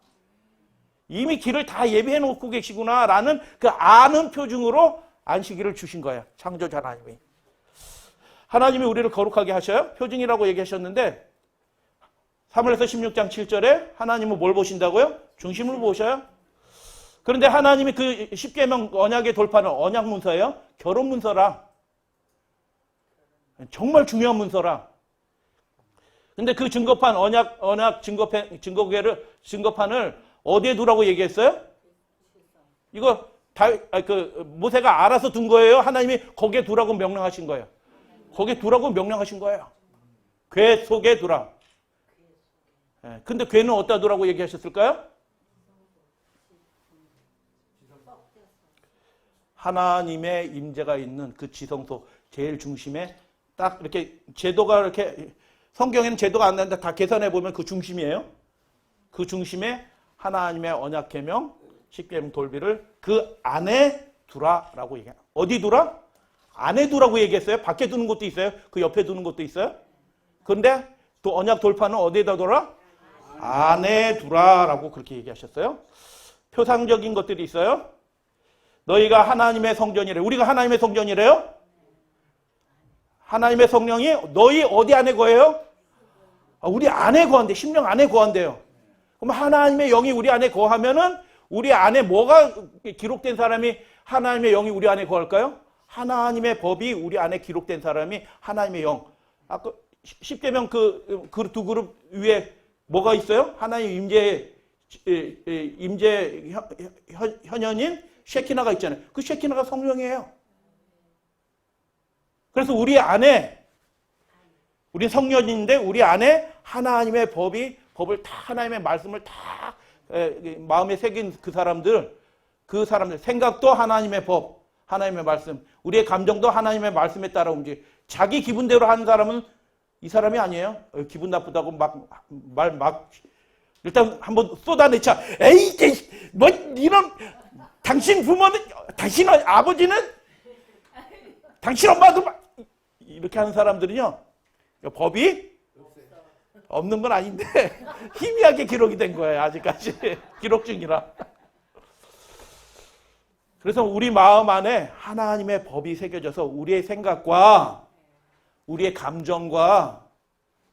이미 길을 다 예비해 놓고 계시구나 라는 그 아는 표징으로 안식일을 주신 거예요. 창조자 하나님이. 하나님이 우리를 거룩하게 하셔요. 표징이라고 얘기하셨는데 사무엘서 16장 7절에 하나님은 뭘 보신다고요? 중심을 보셔요. 그런데 하나님이 그 십계명 언약의 돌파는 언약 문서예요. 결혼 문서라. 정말 중요한 문서라. 근데 그 증거판 언약 증거판을 어디에 두라고 얘기했어요? 이거 모세가 알아서 둔 거예요? 하나님이 거기에 두라고 명령하신 거예요? 거기에 두라고 명령하신 거예요. 궤 속에 두라. 근데 궤는 어디다 두라고 얘기하셨을까요? 하나님의 임재가 있는 그 지성소 제일 중심에 딱 이렇게 제도가 이렇게 성경에는 제도가 안 나는데 다 계산해 보면 그 중심이에요. 그 중심에 하나님의 언약 계명 십계명 돌비를 그 안에 두라라고 얘기해요. 어디 두라? 안에 두라고 얘기했어요. 밖에 두는 것도 있어요. 그 옆에 두는 것도 있어요. 그런데 또 언약 돌파는 어디에다 두라? 안에 두라라고 그렇게 얘기하셨어요. 표상적인 것들이 있어요. 너희가 하나님의 성전이래. 우리가 하나님의 성전이래요? 하나님의 성령이 너희 어디 안에 거해요? 우리 안에 거한대. 심령 안에 거한대요. 그럼 하나님의 영이 우리 안에 거하면은 우리 안에 뭐가 기록된 사람이 하나님의 영이 우리 안에 거할까요? 하나님의 법이 우리 안에 기록된 사람이 하나님의 영. 아까 십계명 그 두 그룹 위에 뭐가 있어요? 하나님 임재 현현인 쉐키나가 있잖아요. 그 쉐키나가 성령이에요. 그래서 우리 안에 우리 성령인데 우리 안에 하나님의 법을 다 하나님의 말씀을 다 마음에 새긴 그 사람들 생각도 하나님의 법, 하나님의 말씀, 우리의 감정도 하나님의 말씀에 따라 움직여. 자기 기분대로 하는 사람은 이 사람이 아니에요. 기분 나쁘다고 일단 한번 쏟아내자. 에이, 뭐 이런 당신 부모는, 당신 아버지는, 당신 엄마도 이렇게 하는 사람들은요, 법이 없는 건 아닌데 희미하게 기록이 된 거예요. 아직까지 기록 중이라. 그래서 우리 마음 안에 하나님의 법이 새겨져서 우리의 생각과 우리의 감정과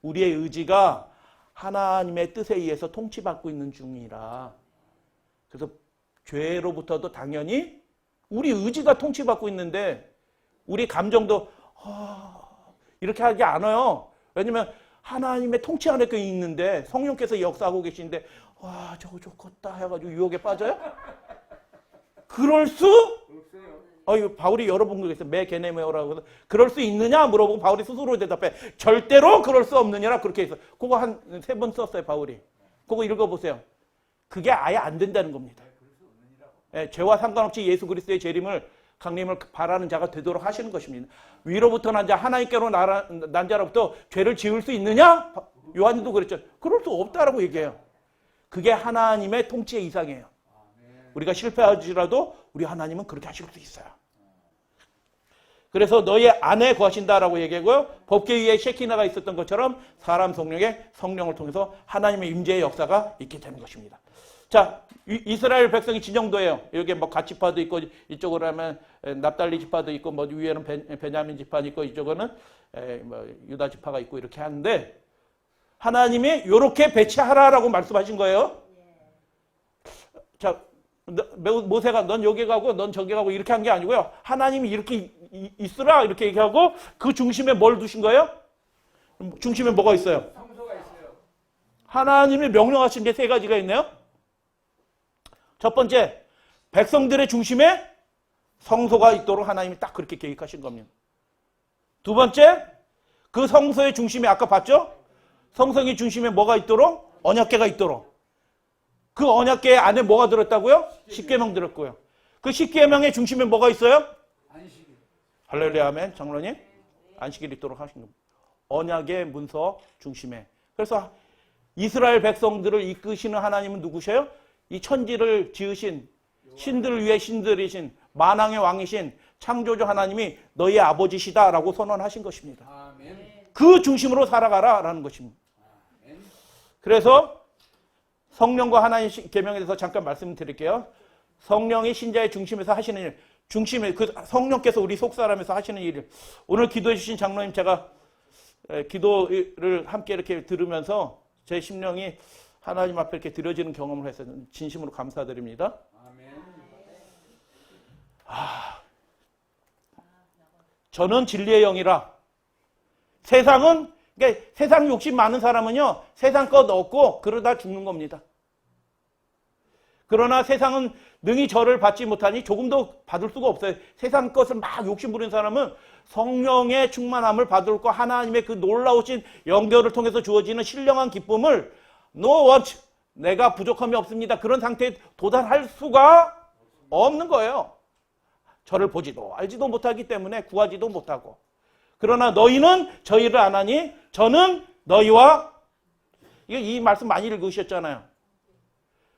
우리의 의지가 하나님의 뜻에 의해서 통치받고 있는 중이라. 그래서 죄로부터도 당연히 우리 의지가 통치받고 있는데 우리 감정도 이렇게 하지 않아요. 왜냐면 하나님의 통치 안에 있는데 성령께서 역사하고 계신데 와 저거 좋겠다 해가지고 유혹에 빠져요? 그럴 수? 바울이 여러 번 그랬어요. 메게네메오라고 해서 그럴 수 있느냐 물어보고 바울이 스스로 대답해. 절대로 그럴 수 없느냐라 그렇게 해서 그거 한 3번 썼어요. 바울이. 그거 읽어보세요. 그게 아예 안 된다는 겁니다. 죄와 상관없이 예수 그리스도의 재림을 강림을 바라는 자가 되도록 하시는 것입니다. 위로부터 난 자 하나님께로 난 자로부터 죄를 지을 수 있느냐? 요한도 그랬죠. 그럴 수 없다라고 얘기해요. 그게 하나님의 통치의 이상이에요. 우리가 실패하지라도 우리 하나님은 그렇게 하실 수 있어요. 그래서 너희 안에 거하신다라고 얘기하고요. 법계 위에 셰키나가 있었던 것처럼 사람 성령을 통해서 하나님의 임재의 역사가 있게 되는 것입니다. 자, 이스라엘 백성이 진영도예요. 여기 뭐 갓지파도 있고 이쪽으로 하면 납달리 지파도 있고 뭐 위에는 베냐민 지파 있고 이쪽은 뭐 유다 지파가 있고 이렇게 하는데 하나님이 이렇게 배치하라라고 말씀하신 거예요. 자, 모세가 넌 여기 가고 넌 저기 가고 이렇게 한 게 아니고요. 하나님이 이렇게 있으라 이렇게 얘기하고 그 중심에 뭘 두신 거예요? 중심에 뭐가 있어요? 성소가 있어요. 하나님이 명령하신 게 3가지가 있네요. 첫 번째, 백성들의 중심에 성소가 있도록 하나님이 딱 그렇게 계획하신 겁니다. 두 번째, 그 성소의 중심에 아까 봤죠? 성성의 중심에 뭐가 있도록? 언약궤가 있도록. 그 언약궤 안에 뭐가 들었다고요? 십계명 들었고요. 그 십계명의 중심에 뭐가 있어요? 안식일. 할렐루야 아멘. 장로님 안식일 있도록 하신 겁니다. 언약의 문서 중심에. 그래서 이스라엘 백성들을 이끄시는 하나님은 누구셔요? 이 천지를 지으신 신들을 위해 신들이신 만왕의 왕이신 창조주 하나님이 너희의 아버지시다라고 선언하신 것입니다. 아멘. 그 중심으로 살아가라라는 것입니다. 아멘. 그래서 성령과 하나님 계명에 대해서 잠깐 말씀드릴게요. 성령이 신자의 중심에서 하시는 일, 중심에 그 성령께서 우리 속사람에서 하시는 일을 오늘 기도해 주신 장로님 제가 기도를 함께 이렇게 들으면서 제 심령이 하나님 앞에 이렇게 드려지는 경험을 해서 진심으로 감사드립니다. 아멘. 저는 진리의 영이라. 세상은, 그러니까 세상 욕심 많은 사람은요, 세상 것 얻고 그러다 죽는 겁니다. 그러나 세상은 능히 저를 받지 못하니 조금도 받을 수가 없어요. 세상 것을 막 욕심 부리는 사람은 성령의 충만함을 받을 거, 하나님의 그 놀라우신 연결을 통해서 주어지는 신령한 기쁨을 no want, 내가 부족함이 없습니다. 그런 상태에 도달할 수가 없는 거예요. 저를 보지도 알지도 못하기 때문에 구하지도 못하고. 그러나 너희는 저희를 안 하니 저는 너희와, 이 말씀 많이 읽으셨잖아요.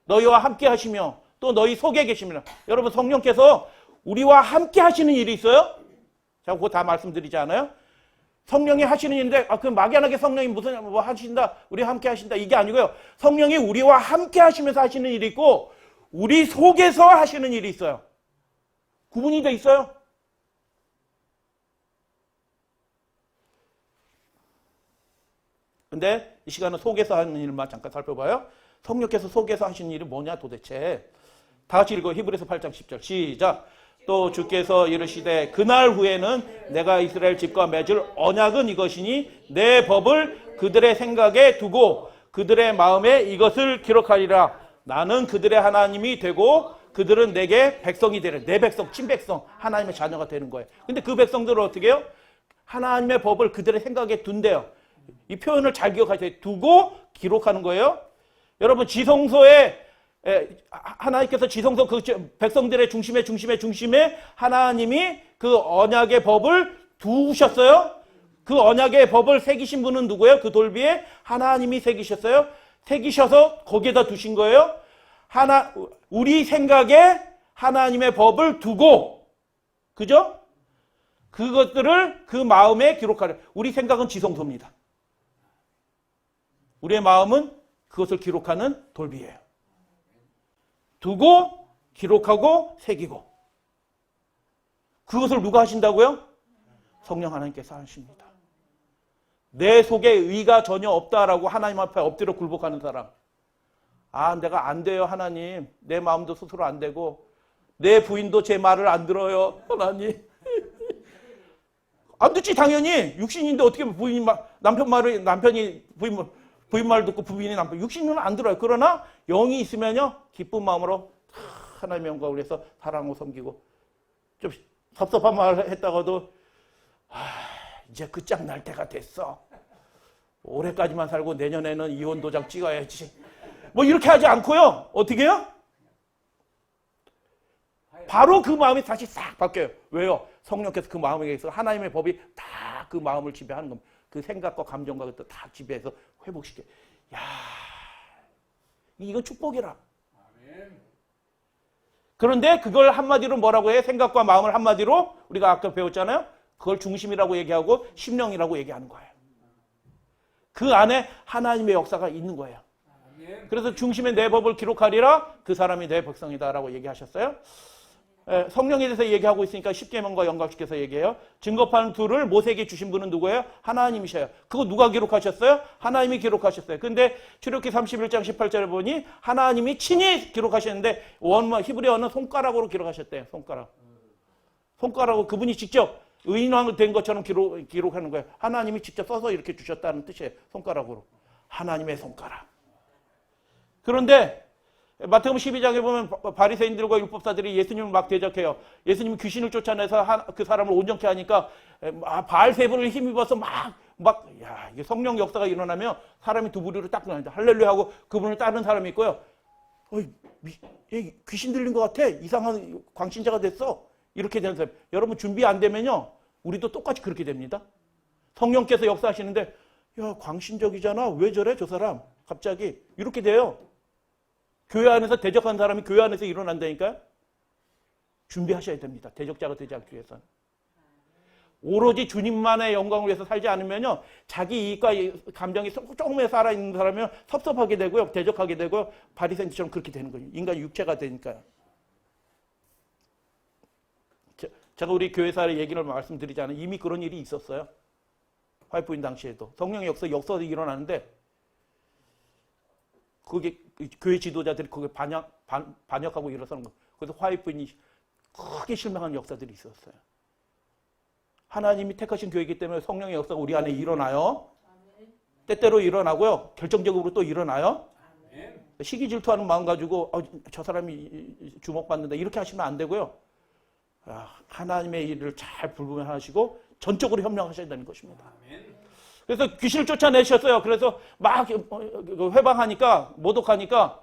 너희와 함께 하시며 또 너희 속에 계시며. 여러분, 성령께서 우리와 함께 하시는 일이 있어요? 제가 그거 다 말씀드리지 않아요? 성령이 하시는 일인데, 그 막연하게 성령이 무슨 뭐 하신다, 우리 함께 하신다, 이게 아니고요. 성령이 우리와 함께 하시면서 하시는 일이 있고 우리 속에서 하시는 일이 있어요. 구분이 돼 있어요. 근데 이 시간은 속에서 하는 일만 잠깐 살펴봐요. 성령께서 속에서 하시는 일이 뭐냐 도대체. 다 같이 읽어. 히브리서 8장 10절 시작. 또 주께서 이르시되 그날 후에는 내가 이스라엘 집과 맺을 언약은 이것이니 내 법을 그들의 생각에 두고 그들의 마음에 이것을 기록하리라. 나는 그들의 하나님이 되고 그들은 내게 백성이 되리라. 내 백성, 친백성, 하나님의 자녀가 되는 거예요. 근데 그 백성들은 어떻게 해요? 하나님의 법을 그들의 생각에 둔대요. 이 표현을 잘 기억하셔야 돼요. 두고 기록하는 거예요. 여러분, 지성소에 하나님께서 지성소 그 백성들의 중심에 하나님이 그 언약의 법을 두셨어요. 그 언약의 법을 새기신 분은 누구예요? 그 돌비에 하나님이 새기셨어요. 새기셔서 거기에다 두신 거예요. 우리 생각에 하나님의 법을 두고, 그죠? 그것들을 그 마음에 기록하려. 우리 생각은 지성소입니다. 우리의 마음은 그것을 기록하는 돌비예요. 두고 기록하고 새기고. 그것을 누가 하신다고요? 성령 하나님께서 하십니다. 내 속에 의가 전혀 없다라고 하나님 앞에 엎드려 굴복하는 사람. 내가 안 돼요, 하나님. 내 마음도 스스로 안 되고 내 부인도 제 말을 안 들어요, 하나님. 안 듣지, 당연히. 육신인데 어떻게 남편이 부인 말 듣고 부인이 남편. 육신은 안 들어요. 그러나 영이 있으면요, 기쁜 마음으로 하나님의 영광을 위해서 사랑하고 섬기고. 좀 섭섭한 말을 했다가도 이제 끝장 날 때가 됐어. 올해까지만 살고 내년에는 이혼 도장 찍어야지. 뭐 이렇게 하지 않고요. 어떻게 해요? 바로 그 마음이 다시 싹 바뀌어요. 왜요? 성령께서 그 마음에 있어 하나님의 법이 다 그 마음을 지배하는 겁니다. 그 생각과 감정과 그것도 다 지배해서 회복시켜. 야, 이거 축복이라. 그런데 그걸 한마디로 뭐라고 해요? 생각과 마음을 한마디로 우리가 아까 배웠잖아요. 그걸 중심이라고 얘기하고 심령이라고 얘기하는 거예요. 그 안에 하나님의 역사가 있는 거예요. 그래서 중심에 내 법을 기록하리라. 그 사람이 내 백성이다라고 얘기하셨어요. 성령에 대해서 얘기하고 있으니까 십계명과 연관시켜서 얘기해요. 증거판 둘을 모세에게 주신 분은 누구예요? 하나님이셔요. 그거 누가 기록하셨어요? 하나님이 기록하셨어요. 근데 출애굽기 31장 18절에 보니 하나님이 친히 기록하셨는데 히브리어는 손가락으로 기록하셨대요. 손가락으로 그분이 직접 의인왕 된 것처럼 기록하는 거예요. 하나님이 직접 써서 이렇게 주셨다는 뜻이에요. 손가락으로. 하나님의 손가락. 그런데 마태복음 12장에 보면 바리새인들과 율법사들이 예수님을 막 대적해요. 예수님이 귀신을 쫓아내서 그 사람을 온전케 하니까 바알세불을 힘입어서 이게 성령 역사가 일어나면 사람이 두 부류로 딱 나는데 할렐루야 하고 그분을 따르는 사람이 있고요. 귀신 들린 것 같아. 이상한 광신자가 됐어. 이렇게 되는 사람. 여러분 준비 안 되면요. 우리도 똑같이 그렇게 됩니다. 성령께서 역사하시는데 광신적이잖아. 왜 저래 저 사람. 갑자기 이렇게 돼요. 교회 안에서 대적한 사람이 교회 안에서 일어난다니까요. 준비하셔야 됩니다. 대적자가 되지 않기 위해서는. 오로지 주님만의 영광을 위해서 살지 않으면요. 자기 이익과 감정이 조금에 살아있는 사람이면 섭섭하게 되고요. 대적하게 되고요. 바리새인처럼 그렇게 되는 거예요. 인간이 육체가 되니까요. 제가 우리 교회사의 얘기를 말씀드리자면 이미 그런 일이 있었어요. 화이트부인 당시에도. 성령의 역사가 일어나는데 그게 교회 지도자들이 그게 반역하고 일어서는 거예요. 그래서 화이트부인이 크게 실망한 역사들이 있었어요. 하나님이 택하신 교회이기 때문에 성령의 역사가 우리 안에 일어나요. 때때로 일어나고요. 결정적으로 또 일어나요. 시기 질투하는 마음 가지고 저 사람이 주목받는다 이렇게 하시면 안 되고요. 하나님의 일을 잘 불분하시고 전적으로 협력하셔야 되는 것입니다. 그래서 귀신을 쫓아내셨어요. 그래서 막 회방하니까 모독하니까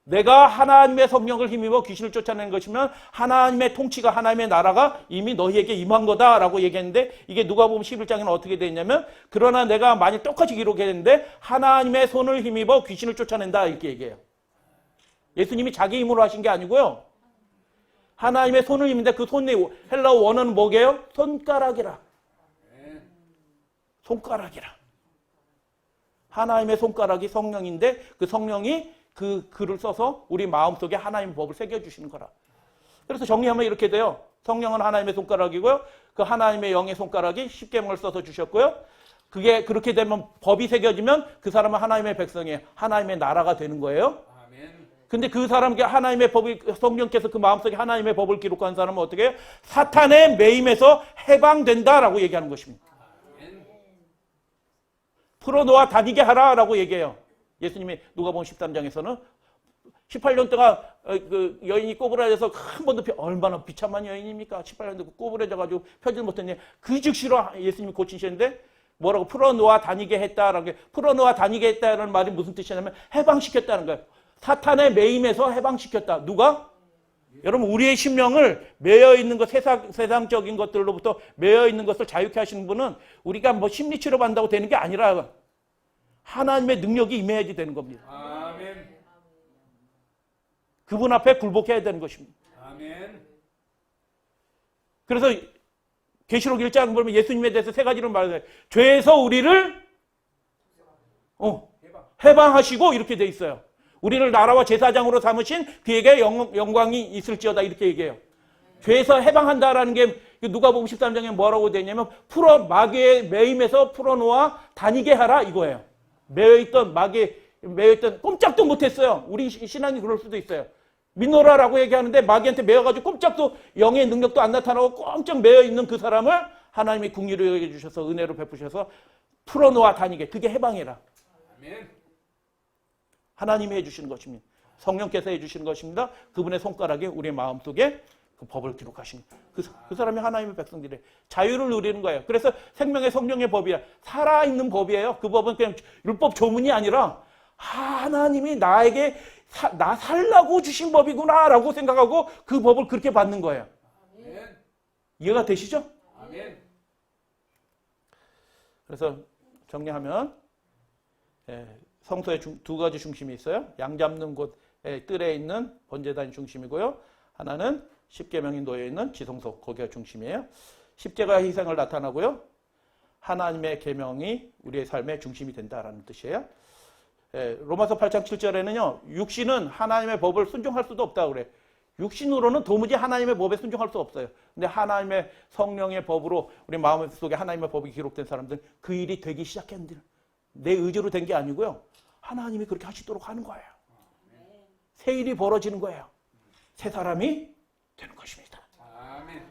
내가 하나님의 성령을 힘입어 귀신을 쫓아내는 것이면 하나님의 통치가 하나님의 나라가 이미 너희에게 임한 거다라고 얘기했는데 이게 누가복음 11장에는 어떻게 되어 있냐면 그러나 내가 만일 똑같이 기록했는데 하나님의 손을 힘입어 귀신을 쫓아낸다 이렇게 얘기해요. 예수님이 자기 힘으로 하신 게 아니고요. 하나님의 손을 힘인데 그 손이 헬라어 원어는 뭐게요? 손가락이라. 손가락이라. 하나님의 손가락이 성령인데 그 성령이 그 글을 써서 우리 마음속에 하나님의 법을 새겨주시는 거라. 그래서 정리하면 이렇게 돼요. 성령은 하나님의 손가락이고요. 그 하나님의 영의 손가락이 십계명을 써서 주셨고요. 그게 그렇게 되면 법이 새겨지면 그 사람은 하나님의 백성이에요. 하나님의 나라가 되는 거예요. 근데 그 사람에게 하나님의 법이 성령께서 그 마음속에 하나님의 법을 기록한 사람은 어떻게 해요? 사탄의 매임에서 해방된다라고 얘기하는 것입니다. 풀어놓아 다니게 하라라고 얘기해요. 예수님이 누가복음 13장에서는 18년 동안 그 여인이 꼬부라져서 한 번도 얼마나 비참한 여인입니까? 18년 동안 꼬부라져가지고 펴질 못했냐. 그 즉시로 예수님이 고치셨는데 뭐라고 풀어놓아 다니게 했다라는 게 풀어놓아 다니게 했다는 말이 무슨 뜻이냐면 해방시켰다는 거예요. 사탄의 매임에서 해방시켰다. 누가? 여러분 우리의 심령을 매여 있는 것 세상적인 것들로부터 매여 있는 것을 자유케 하시는 분은 우리가 뭐 심리치료 받는다고 되는 게 아니라 하나님의 능력이 임해야지 되는 겁니다. 아멘. 그분 앞에 굴복해야 되는 것입니다. 아멘. 그래서 계시록 1장 보면 예수님에 대해서 세 가지를 말해요. 죄에서 우리를 해방하시고 이렇게 돼 있어요. 우리를 나라와 제사장으로 삼으신 그에게 영광이 있을지어다 이렇게 얘기해요. 죄에서 해방한다라는 게 누가복음 13장에 뭐라고 되어 있냐면 마귀의 매임에서 풀어놓아 다니게 하라 이거예요. 매여있던 마귀에 매여있던 꼼짝도 못했어요. 우리 신앙이 그럴 수도 있어요. 믿노라라고 얘기하는데 마귀한테 매여가지고 꼼짝도 영의 능력도 안 나타나고 꼼짝 매여있는 그 사람을 하나님이 긍휼히 여겨주셔서 은혜로 베푸셔서 풀어놓아 다니게 그게 해방이라. 아멘. 하나님이 해주시는 것입니다. 성령께서 해주시는 것입니다. 그분의 손가락에 우리의 마음속에 그 법을 기록하신 그 사람이 하나님의 백성들의 자유를 누리는 거예요. 그래서 생명의 성령의 법이야. 살아있는 법이에요. 그 법은 그냥 율법 조문이 아니라 하나님이 나에게 나 살라고 주신 법이구나 라고 생각하고 그 법을 그렇게 받는 거예요. 아멘. 이해가 되시죠? 아멘. 그래서 정리하면 성소에 두 가지 중심이 있어요. 양 잡는 곳의 뜰에 있는 번제단이 중심이고요. 하나는 십계명이 놓여있는 지성소, 거기가 중심이에요. 십자가 희생을 나타나고요. 하나님의 계명이 우리의 삶의 중심이 된다라는 뜻이에요. 로마서 8장 7절에는요. 육신은 하나님의 법을 순종할 수도 없다고 그래요. 육신으로는 도무지 하나님의 법에 순종할 수 없어요. 근데 하나님의 성령의 법으로 우리 마음속에 하나님의 법이 기록된 사람들은 그 일이 되기 시작했는데 내 의지로 된 게 아니고요. 하나님이 그렇게 하시도록 하는 거예요. 새 일이 벌어지는 거예요. 새 사람이 되는 것입니다. 아멘.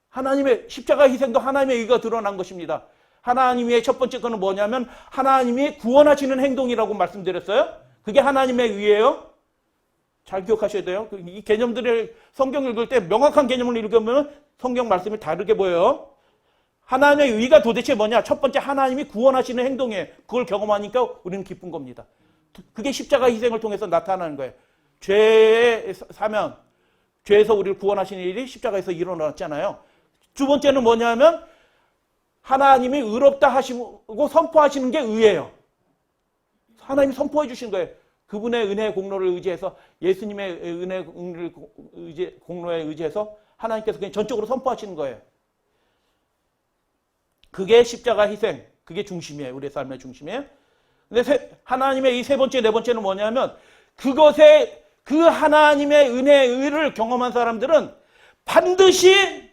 하나님의 십자가 희생도 하나님의 의가 드러난 것입니다. 하나님의 첫 번째 거는 뭐냐면 하나님이 구원하시는 행동이라고 말씀드렸어요. 그게 하나님의 의예요. 잘 기억하셔야 돼요. 이 개념들을 성경 읽을 때 명확한 개념을 읽으면 성경 말씀이 다르게 보여요. 하나님의 의가 도대체 뭐냐? 첫 번째 하나님이 구원하시는 행동이에요. 그걸 경험하니까 우리는 기쁜 겁니다. 그게 십자가 희생을 통해서 나타나는 거예요. 죄의 사명, 죄에서 우리를 구원하시는 일이 십자가에서 일어났잖아요. 두 번째는 뭐냐면 하나님이 의롭다 하시고 선포하시는 게 의예요. 하나님이 선포해 주신 거예요. 그분의 은혜의 공로를 의지해서 예수님의 은혜의 공로에 의지해서 하나님께서 그냥 전적으로 선포하시는 거예요. 그게 십자가 희생, 그게 중심이에요. 우리의 삶의 중심이에요. 근데 하나님의 이 세 번째, 네 번째는 뭐냐면 그것에 그 하나님의 은혜의 의를 경험한 사람들은 반드시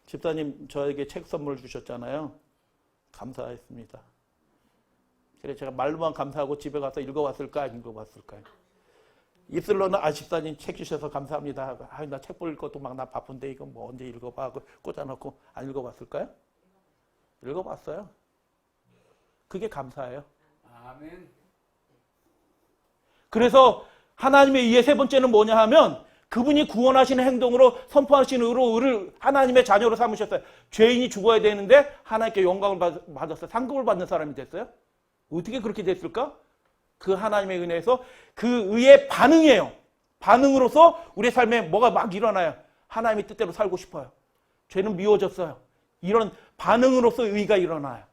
집사님 저에게 책 선물 주셨잖아요. 감사했습니다. 그래 제가 말로만 감사하고 집에 가서 읽어봤을까 안 읽어봤을까요? 입술로는 집사님 책 주셔서 감사합니다. 나 책 볼 것도 막 나 바쁜데 이거 뭐 언제 읽어봐 하고 꽂아놓고 안 읽어봤을까요? 읽어봤어요. 그게 감사예요. 아멘. 그래서 하나님의 이해 세 번째는 뭐냐 하면 그분이 구원하시는 행동으로 선포하시는 의를 하나님의 자녀로 삼으셨어요. 죄인이 죽어야 되는데 하나님께 영광을 받았어요. 상급을 받는 사람이 됐어요. 어떻게 그렇게 됐을까? 그 하나님의 은혜에서 그 의의 반응이에요. 반응으로서 우리의 삶에 뭐가 막 일어나요. 하나님의 뜻대로 살고 싶어요. 죄는 미워졌어요. 이런 반응으로서 의가 일어나요.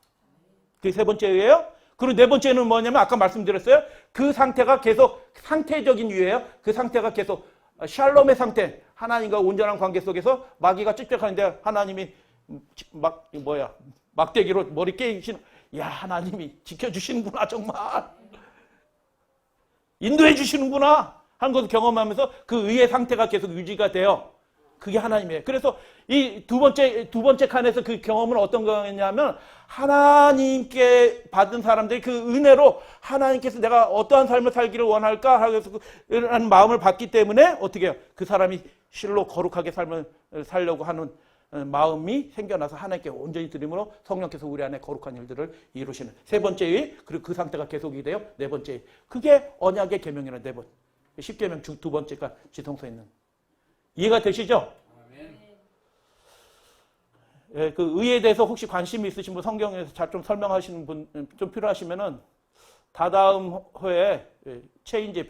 그게 세 번째 의예요. 그리고 네 번째는 뭐냐면 아까 말씀드렸어요. 그 상태가 계속 상태적인 유예요. 그 상태가 계속 샬롬의 상태, 하나님과 온전한 관계 속에서 마귀가 찝쩍하는데 하나님이 막대기로 머리 깨시는, 야, 하나님이 지켜주시는구나, 정말. 인도해 주시는구나 하는 것을 경험하면서 그 의의 상태가 계속 유지가 돼요. 그게 하나님이에요. 그래서 이 두 번째 칸에서 그 경험은 어떤 거냐면 하나님께 받은 사람들이 그 은혜로 하나님께서 내가 어떠한 삶을 살기를 원할까 하는 마음을 받기 때문에 어떻게 해요? 그 사람이 실로 거룩하게 삶을 살려고 하는 마음이 생겨나서 하나님께 온전히 드림으로 성령께서 우리 안에 거룩한 일들을 이루시는 세 번째의, 그리고 그 상태가 계속이 돼요. 네 번째, 그게 언약의 계명이라는 네 번, 10계명 중 두 번째가 지성소에 있는. 이해가 되시죠? 예, 그 의에 대해서 혹시 관심이 있으신 분, 성경에서 잘 좀 설명하시는 분 좀 필요하시면은 다다음 회에 체인지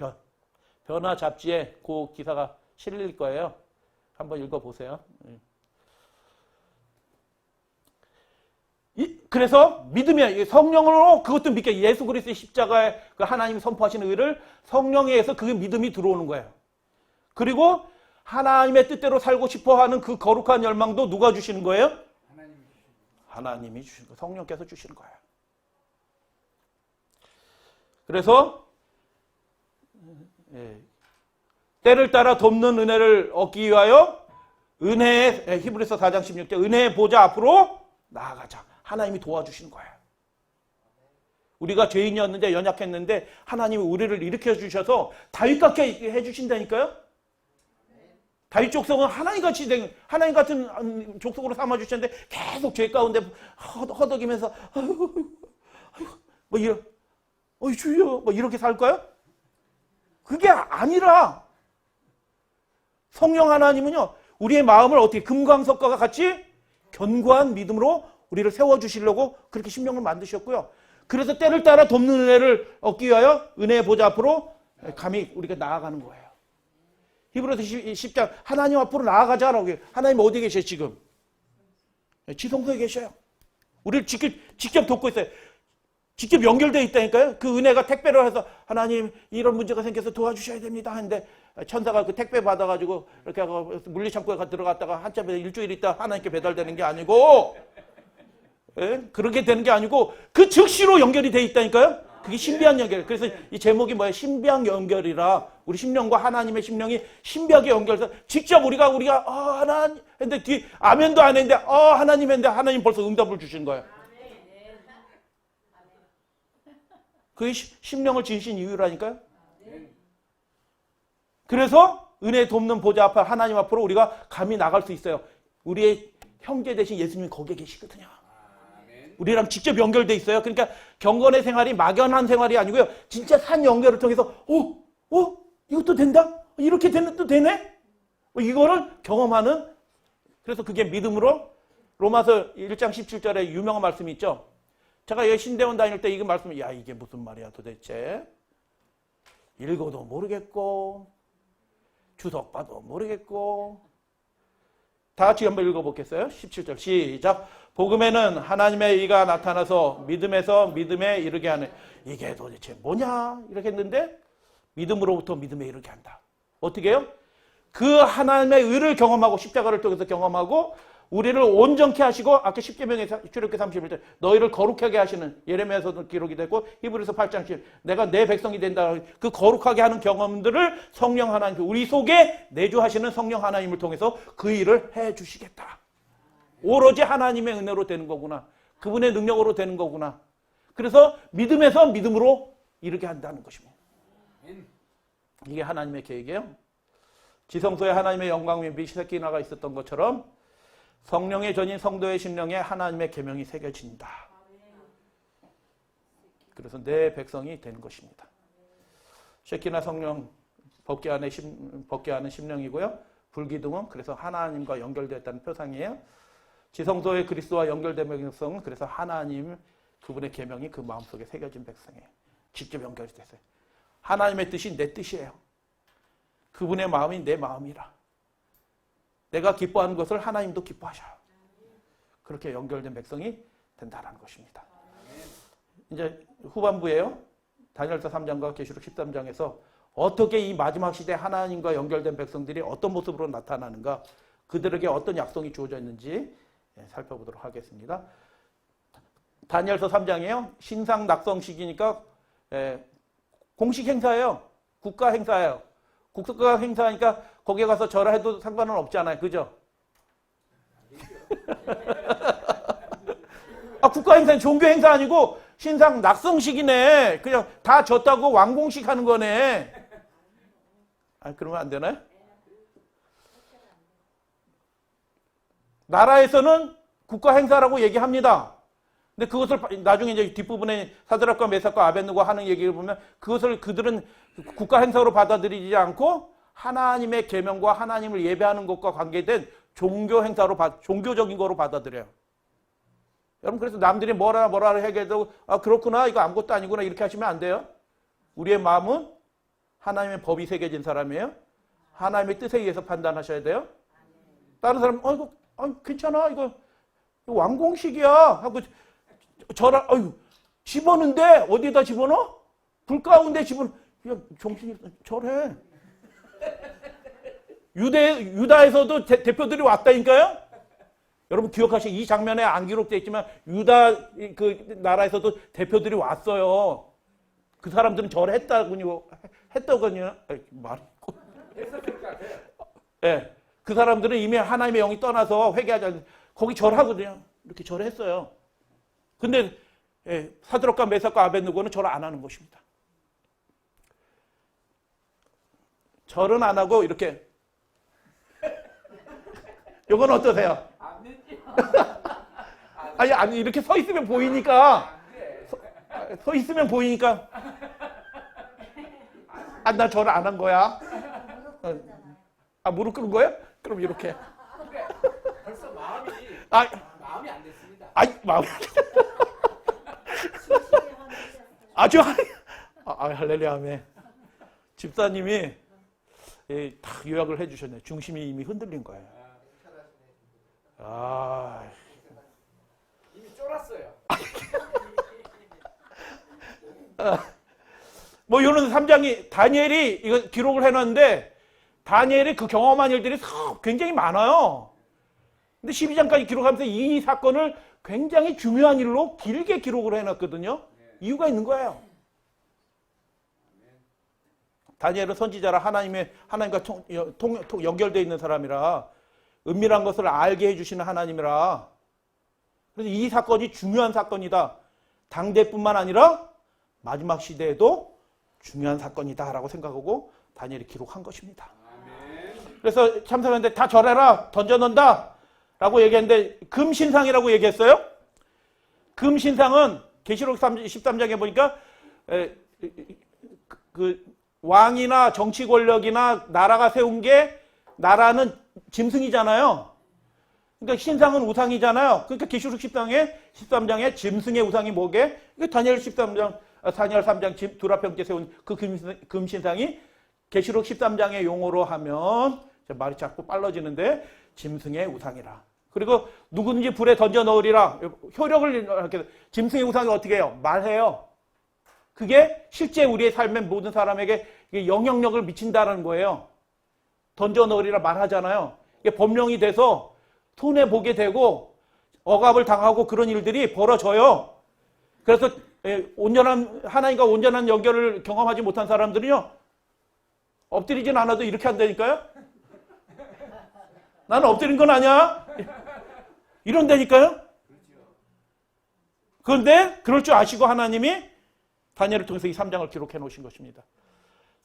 변화 잡지에 그 기사가 실릴 거예요. 한번 읽어보세요. 그래서 믿음이 성령으로 그것도 믿게, 예수 그리스도의 십자가에 그 하나님이 선포하시는 의를 성령에 의해서 그 믿음이 들어오는 거예요. 그리고 하나님의 뜻대로 살고 싶어하는 그 거룩한 열망도 누가 주시는 거예요? 하나님이 주시는 거예요. 성령께서 주시는 거예요. 그래서 때를 따라 돕는 은혜를 얻기 위하여 은혜의, 히브리서 4장 16절, 은혜의 보좌 앞으로 나아가자. 하나님이 도와주시는 거예요. 우리가 죄인이었는데, 연약했는데 하나님이 우리를 일으켜 주셔서 다윗 같게 해주신다니까요. 다윗 족속은 하나님 같은 족속으로 삼아 주셨는데 계속 죄 가운데 허덕이면서 뭐 이런, 주여, 뭐 이렇게 살까요? 그게 아니라 성령 하나님은요, 우리의 마음을 어떻게 금광석과 같이 견고한 믿음으로 우리를 세워주시려고 그렇게 심령을 만드셨고요. 그래서 때를 따라 돕는 은혜를 얻기 위하여 은혜의 보좌 앞으로 감히 우리가 나아가는 거예요. 히브리서 10장, 하나님 앞으로 나아가자라고 해요. 하나님 어디 계셔요, 지금? 지성소에 계셔요. 우리를 직접 돕고 있어요. 직접 연결되어 있다니까요. 그 은혜가 택배로 해서 하나님 이런 문제가 생겨서 도와주셔야 됩니다 하는데 천사가 그 택배 받아가지고 이렇게 하고 물리창고에 들어갔다가 한참 일주일 있다 하나님께 배달되는 게 아니고, 그렇게 되는 게 아니고 그 즉시로 연결이 되어 있다니까요. 그게 신비한 연결. 그래서 이 제목이 뭐예요? 신비한 연결이라. 우리 심령과 하나님의 심령이 신비하게 연결해서 직접 우리가 하나님 했는데 뒤 아멘도 안 했는데 하나님 했는데 하나님 벌써 응답을 주신 거예요. 그게 심령을 지으신 이유라니까요. 그래서 은혜 돕는 보좌 앞에 하나님 앞으로 우리가 감히 나갈 수 있어요. 우리의 형제 대신 예수님이 거기에 계시거든요. 우리랑 직접 연결돼 있어요. 그러니까 경건의 생활이 막연한 생활이 아니고요. 진짜 산 연결을 통해서 이것도 된다? 이렇게 또 되네? 이거를 경험하는, 그래서 그게 믿음으로, 로마서 1장 17절에 유명한 말씀이 있죠. 제가 여기 신대원 다닐 때 이거 말씀, 야, 이게 무슨 말이야 도대체. 읽어도 모르겠고 주석 봐도 모르겠고. 다 같이 한번 읽어보겠어요? 17절 시작. 복음에는 하나님의 의가 나타나서 믿음에서 믿음에 이르게 하는, 이게 도대체 뭐냐 이렇게 했는데 믿음으로부터 믿음에 이르게 한다. 어떻게 해요? 그 하나님의 의를 경험하고 십자가를 통해서 경험하고 우리를 온전케 하시고, 아까 10계명의 출애굽기 31절 너희를 거룩하게 하시는, 예레미야서도 기록이 됐고 히브리서 8장 10 내가 내 백성이 된다. 그 거룩하게 하는 경험들을 성령 하나님, 우리 속에 내주하시는 성령 하나님을 통해서 그 일을 해주시겠다. 오로지 하나님의 은혜로 되는 거구나. 그분의 능력으로 되는 거구나. 그래서 믿음에서 믿음으로 이르게 한다는 것입니다. 이게 하나님의 계획이에요. 지성소에 하나님의 영광의 빛이 새끼나가 있었던 것처럼 성령의 전인 성도의 심령에 하나님의 계명이 새겨진다. 그래서 내 백성이 되는 것입니다. 쉐키나 성령 법궤 안에 심령이고요. 불기둥은 그래서 하나님과 연결되었다는 표상이에요. 지성소의 그리스도와 연결된 백성은 그래서 하나님 그분의 계명이 그 마음속에 새겨진 백성이에요. 직접 연결이 됐어요. 하나님의 뜻이 내 뜻이에요. 그분의 마음이 내 마음이라. 내가 기뻐하는 것을 하나님도 기뻐하셔요. 그렇게 연결된 백성이 된다는 것입니다. 이제 후반부에요. 다니엘서 3장과 계시록 13장에서 어떻게 이 마지막 시대 하나님과 연결된 백성들이 어떤 모습으로 나타나는가, 그들에게 어떤 약속이 주어져 있는지 살펴보도록 하겠습니다. 다니엘서 3장이에요. 신상 낙성식이니까 공식 행사예요. 국가 행사예요. 국가 행사니까 거기에 가서 절해도 상관은 없잖아요. 그죠? 국가 행사는 종교 행사 아니고 신상 낙성식이네. 그냥 다 졌다고 왕공식 하는 거네. 그러면 안 되나요? 나라에서는 국가 행사라고 얘기합니다. 근데 그것을 나중에 이제 뒷부분에 사드락과 메삭과 아벳느고 하는 얘기를 보면 그것을 그들은 국가 행사로 받아들이지 않고 하나님의 계명과 하나님을 예배하는 것과 관계된 종교 행사로 종교적인 거로 받아들여요. 여러분 그래서 남들이 뭐라 해도 그렇구나 이거 아무것도 아니구나 이렇게 하시면 안 돼요. 우리의 마음은 하나님의 법이 새겨진 사람이에요. 하나님의 뜻에 의해서 판단하셔야 돼요. 다른 사람은 이거 괜찮아 이거 왕공식이야 하고 집어넣는데 어디에다 집어넣어? 불 가운데 집어넣어. 야, 정신이 절해. 유다에서도 대표들이 왔다니까요. 여러분 기억하시죠? 이 장면에 안 기록되어 있지만 유다 그 나라에서도 대표들이 왔어요. 그 사람들은 절했다군요. 말이 예. 그 사람들은 이미 하나님의 영이 떠나서 회개하지 거기 절하거든요. 이렇게 절했어요. 근데 사드락과 메삭과 아벳느고는 절을 안 하는 것입니다. 절은 안 하고 이렇게 이건 어떠세요? 아니 이렇게 서 있으면 보이니까 서 있으면 보이니까 나 절을 안 한 거야. 무릎 꿇은 거예요? 그럼 이렇게. 벌써 마음이 안 됐습니다. 마음이 아주 할렐루야 아멘. 집사님이 다 요약을 해주셨네. 중심이 이미 흔들린 거예요. 이미 쫄았어요. 이런 3장이 다니엘이 이거 기록을 해놨는데 다니엘이 그 경험한 일들이 굉장히 많아요. 근데 12장까지 기록하면서 이 사건을 굉장히 중요한 일로 길게 기록을 해놨거든요. 이유가 있는 거예요. 다니엘은 선지자라 하나님과 연결되어 있는 사람이라 은밀한 것을 알게 해주시는 하나님이라. 그래서 이 사건이 중요한 사건이다. 당대뿐만 아니라 마지막 시대에도 중요한 사건이다라고 생각하고 다니엘이 기록한 것입니다. 그래서 참사람한테 다 절해라, 던져넣는다 라고 얘기했는데 금신상이라고 얘기했어요. 금신상은 계시록 13장에 보니까 그 왕이나 정치 권력이나 나라가 세운 게 나라는 짐승이잖아요. 그러니까 신상은 우상이잖아요. 그러니까 계시록 13장에 짐승의 우상이 뭐게? 다니엘 3장 두라평께 세운 그 금신상이 계시록 13장의 용어로 하면 말이 자꾸 빨라지는데 짐승의 우상이라. 그리고 누구든지 불에 던져 넣으리라. 효력을 이렇게 짐승의 우상이 어떻게 해요? 말해요. 그게 실제 우리의 삶의 모든 사람에게 영향력을 미친다는 거예요. 던져 넣으리라 말하잖아요. 이게 법령이 돼서 손해 보게 되고 억압을 당하고 그런 일들이 벌어져요. 그래서 하나님과 온전한 연결을 경험하지 못한 사람들은요. 엎드리진 않아도 이렇게 한다니까요. 나는 엎드린 건 아니야. 이런다니까요. 그런데 그럴 줄 아시고 하나님이 다니엘을 통해서 이 3장을 기록해 놓으신 것입니다.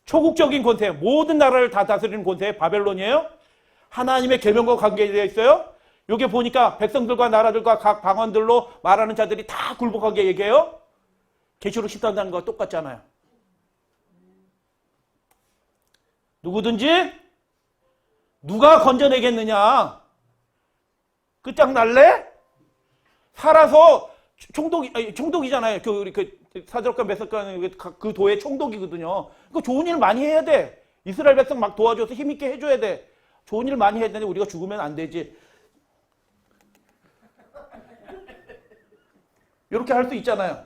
초국적인 권세, 모든 나라를 다 다스리는 권세 바벨론이에요. 하나님의 계명과 관계되어 있어요. 여기 보니까 백성들과 나라들과 각 방언들로 말하는 자들이 다 굴복하게 얘기해요. 계시록 14장과 똑같잖아요. 누구든지 누가 건져내겠느냐? 끝장날래? 살아서 총독이잖아요. 우리 사드락과 메삭과 그 도의 총독이거든요. 그 좋은 일 많이 해야 돼. 이스라엘 백성 막 도와줘서 힘있게 해줘야 돼. 좋은 일 많이 해야 되는데 우리가 죽으면 안 되지. 이렇게 할 수 있잖아요.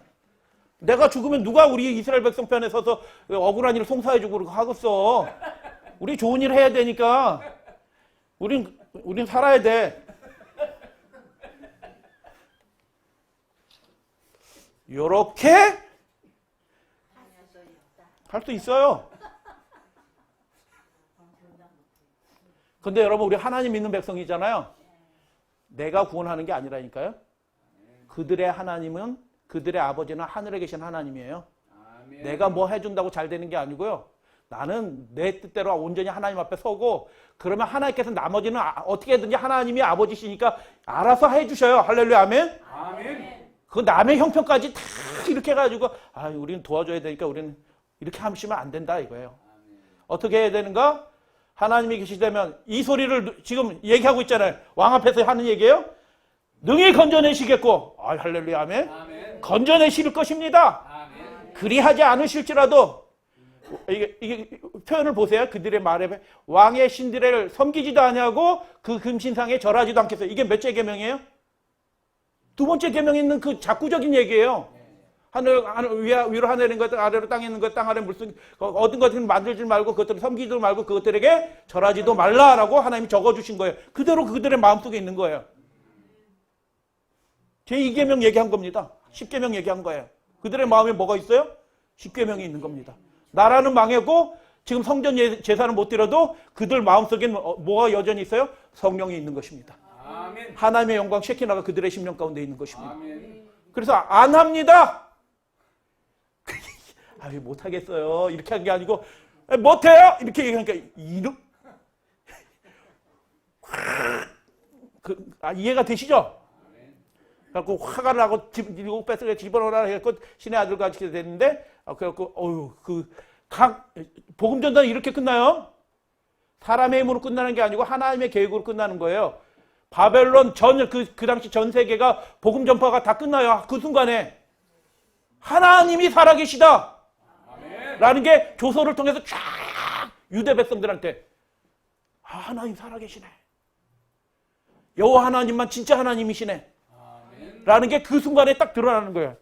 내가 죽으면 누가 우리 이스라엘 백성 편에 서서 억울한 일을 송사해주고 하겠어. 우리 좋은 일 해야 되니까 우린 살아야 돼. 요렇게 할 수 있어요. 근데 여러분, 우리 하나님 믿는 백성이잖아요. 내가 구원하는 게 아니라니까요. 그들의 하나님은, 그들의 아버지는 하늘에 계신 하나님이에요. 아멘. 내가 뭐 해준다고 잘 되는 게 아니고요. 나는 내 뜻대로 온전히 하나님 앞에 서고, 그러면 하나님께서 나머지는 어떻게든지 하나님이 아버지시니까 알아서 해주셔요. 할렐루야, 아멘. 아멘. 그 남의 형편까지 다 이렇게 해가지고, 우리는 도와줘야 되니까 우리는 이렇게 하시면 안 된다 이거예요. 어떻게 해야 되는가? 하나님이 계시다면 이 소리를 지금 얘기하고 있잖아요. 왕 앞에서 하는 얘기예요. 능히 건져내시겠고, 할렐루야, 아멘. 아멘. 건져내실 것입니다. 아멘. 그리하지 않으실지라도, 이게 표현을 보세요. 그들의 말에 왕의 신들을 섬기지도 아니하고 그 금신상에 절하지도 않겠어요. 이게 몇째 계명이에요? 두 번째 계명에 있는 그 작구적인 얘기예요. 위로 하늘에 있는 것, 아래로 땅에 있는 것, 땅 아래 물속 얻은 것들은 만들지 말고 그것들을 섬기지도 말고 그것들에게 절하지도 말라라고 하나님이 적어주신 거예요. 그대로 그들의 마음속에 있는 거예요. 제2계명 얘기한 겁니다. 10계명 얘기한 거예요. 그들의 마음에 뭐가 있어요? 10계명이 있는 겁니다. 나라는 망했고 지금 성전 제사는 못 드려도 그들 마음속에 뭐가 여전히 있어요? 성령이 있는 것입니다. 아멘. 하나님의 영광 쉐키나가 그들의 심령 가운데 있는 것입니다. 아멘. 그래서 안 합니다. 못하겠어요. 이렇게 한 게 아니고 못해요. 이렇게 얘기하니까 이해가 되시죠? 그래갖고 화가 나고 뺏어가 집어넣으라 해갖고 신의 아들 같이 됐는데 그래갖고 복음 전단이 이렇게 끝나요. 사람의 힘으로 끝나는 게 아니고 하나님의 계획으로 끝나는 거예요. 바벨론 그 당시 전 세계가 복음 전파가 다 끝나요. 그 순간에 하나님이 살아계시다 라는 게 조서를 통해서 쫙 유대 백성들한테 하나님 살아계시네. 여호와 하나님만 진짜 하나님이시네. 라는 게 그 순간에 딱 드러나는 거예요.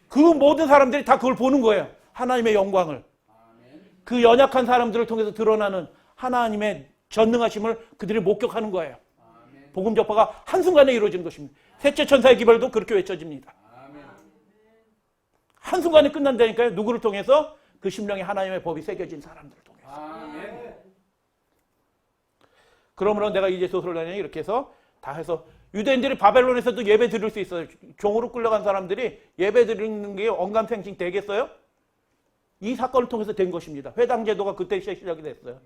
그 모든 사람들이 다 그걸 보는 거예요. 하나님의 영광을. 그 연약한 사람들을 통해서 드러나는 하나님의 전능하심을 그들이 목격하는 거예요. 복음 전파가 한순간에 이루어지는 것입니다. 셋째 천사의 기별도 그렇게 외쳐집니다. 한순간에 끝난다니까요. 누구를 통해서? 그 심령에 하나님의 법이 새겨진 사람들을 통해서. 아멘. 그러므로 내가 이제 소설을 이렇게 해서 다 해서 유대인들이 바벨론에서도 예배 드릴 수 있어요. 종으로 끌려간 사람들이 예배 드리는 게 언감생심 되겠어요? 이 사건을 통해서 된 것입니다. 회당 제도가 그때 시작이 됐어요.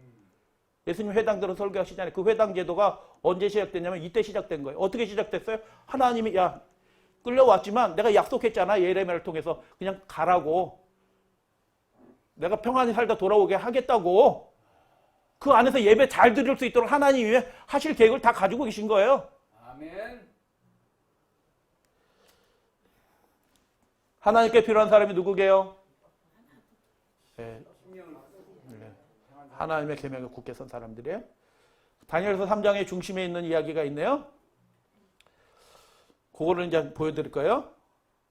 예수님 회당들은 설교하시잖아요. 그 회당 제도가 언제 시작됐냐면 이때 시작된 거예요. 어떻게 시작됐어요? 하나님이 끌려왔지만 내가 약속했잖아. 예레미야를 통해서 그냥 가라고. 내가 평안히 살다 돌아오게 하겠다고. 그 안에서 예배 잘 드릴 수 있도록 하나님이 하실 계획을 다 가지고 계신 거예요. 아멘. 하나님께 필요한 사람이 누구게요? 네. 하나님의 계명에 굳게 선 사람들이에요. 다니엘서 3장의 중심에 있는 이야기가 있네요. 그거를 이제 보여드릴 거예요.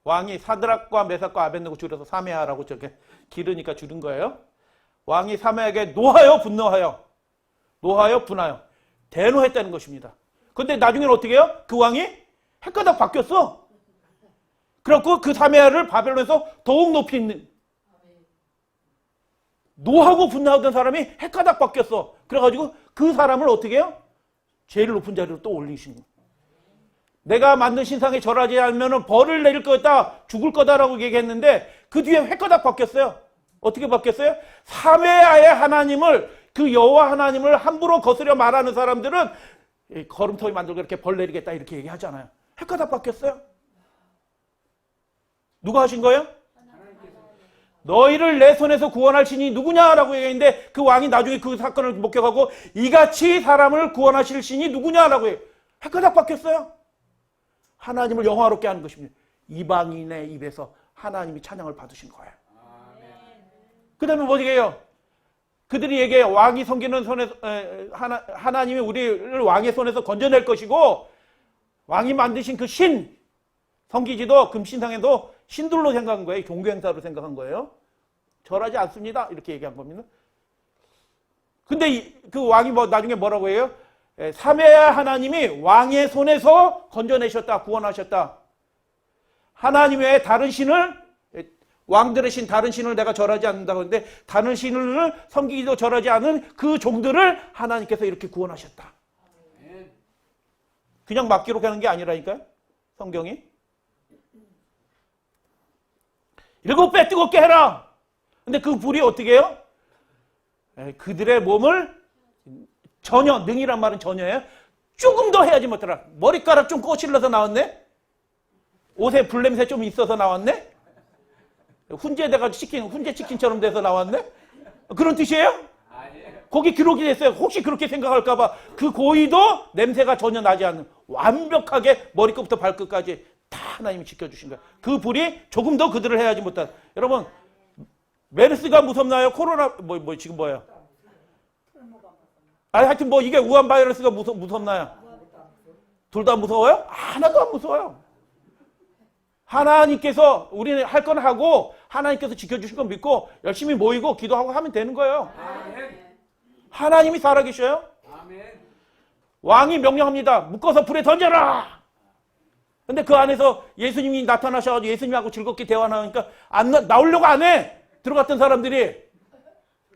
왕이 사드락과 메삭과 아벳느고 줄여서 사메하라고 저렇게 기르니까 줄인 거예요. 왕이 사메에게 노하여 분노하여 분하여 대노했다는 것입니다. 그런데 나중에는 어떻게 해요? 그 왕이 헷가닥 바뀌었어. 그래갖고 그 사메아를 바벨론에서 더욱 높이 있는 노하고 분노하던 사람이 헷가닥 바뀌었어. 그래가지고 그 사람을 어떻게 해요? 제일 높은 자리로 또 올리신 거예요. 내가 만든 신상에 절하지 않으면 벌을 내릴 거다, 죽을 거다라고 얘기했는데 그 뒤에 헷가닥 바뀌었어요. 어떻게 바뀌었어요? 삼위의 하나님을, 그 여호와 하나님을 함부로 거스려 말하는 사람들은 걸음터이 만들고 이렇게 벌 내리겠다 이렇게 얘기하잖아요. 헷갈다 바뀌었어요. 누가 하신 거예요? 너희를 내 손에서 구원할 신이 누구냐라고 얘기했는데 그 왕이 나중에 그 사건을 목격하고 이같이 사람을 구원하실 신이 누구냐라고 해요. 헷갈다 바뀌었어요. 하나님을 영화롭게 하는 것입니다. 이방인의 입에서 하나님이 찬양을 받으신 거예요. 그 다음에 뭐 얘기해요? 그들이 얘기해요. 왕이 섬기는 손에서, 하나님이 우리를 왕의 손에서 건져낼 것이고, 왕이 만드신 그 신, 섬기지도 금신상에도 신들로 생각한 거예요. 종교행사로 생각한 거예요. 절하지 않습니다. 이렇게 얘기한 겁니다. 근데 그 왕이 나중에 뭐라고 해요? 삼위의 하나님이 왕의 손에서 건져내셨다, 구원하셨다. 하나님 외에 다른 신을, 왕들의 신, 다른 신을 내가 절하지 않는다고 하는데 다른 신을 섬기기도 절하지 않은 그 종들을 하나님께서 이렇게 구원하셨다. 그냥 막 기록하는 게 아니라니까요. 성경이. 7배 뜨겁게 해라. 근데 그 불이 어떻게 해요? 그들의 몸을 전혀, 능이란 말은 전혀예요. 조금 더 해야지 못하라. 머리카락 좀 꼬실러서 나왔네? 옷에 불냄새 좀 있어서 나왔네? 훈제돼가지고 치킨, 훈제 치킨처럼 돼서 나왔네? 그런 뜻이에요? 거기 기록이 됐어요. 혹시 그렇게 생각할까봐 그 고의도 냄새가 전혀 나지 않는 완벽하게 머리끝부터 발끝까지 다 하나님이 지켜주신 거예요. 그 불이 조금 더 그들을 해야지 못한. 여러분, 메르스가 무섭나요? 코로나, 지금 뭐예요? 아니, 하여튼 이게 우한 바이러스가 무섭나요? 둘 다 무서워요? 하나도 안 무서워요. 하나님께서 우리는 할 건 하고 하나님께서 지켜주실 건 믿고 열심히 모이고 기도하고 하면 되는 거예요. 하나님이 살아계셔요. 왕이 명령합니다. 묶어서 불에 던져라. 근데 그 안에서 예수님이 나타나셔가지고 예수님하고 즐겁게 대화 나오니까 나오려고 안 해. 들어갔던 사람들이.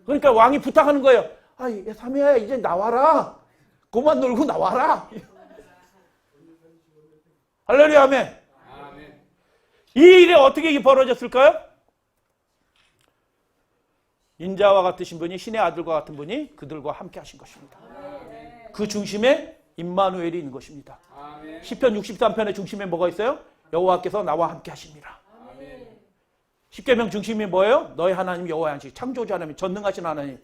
그러니까 왕이 부탁하는 거예요. 삼위야 이제 나와라. 그만 놀고 나와라. 할렐루야 아멘. 이 일이 어떻게 벌어졌을까요? 인자와 같으신 분이 신의 아들과 같은 분이 그들과 함께 하신 것입니다. 그 중심에 임마누엘이 있는 것입니다. 시편 63편의 중심에 뭐가 있어요? 여호와께서 나와 함께 하십니다. 십계명 중심이 뭐예요? 너희 하나님 여호와의 안식, 창조주 하나님, 전능하신 하나님,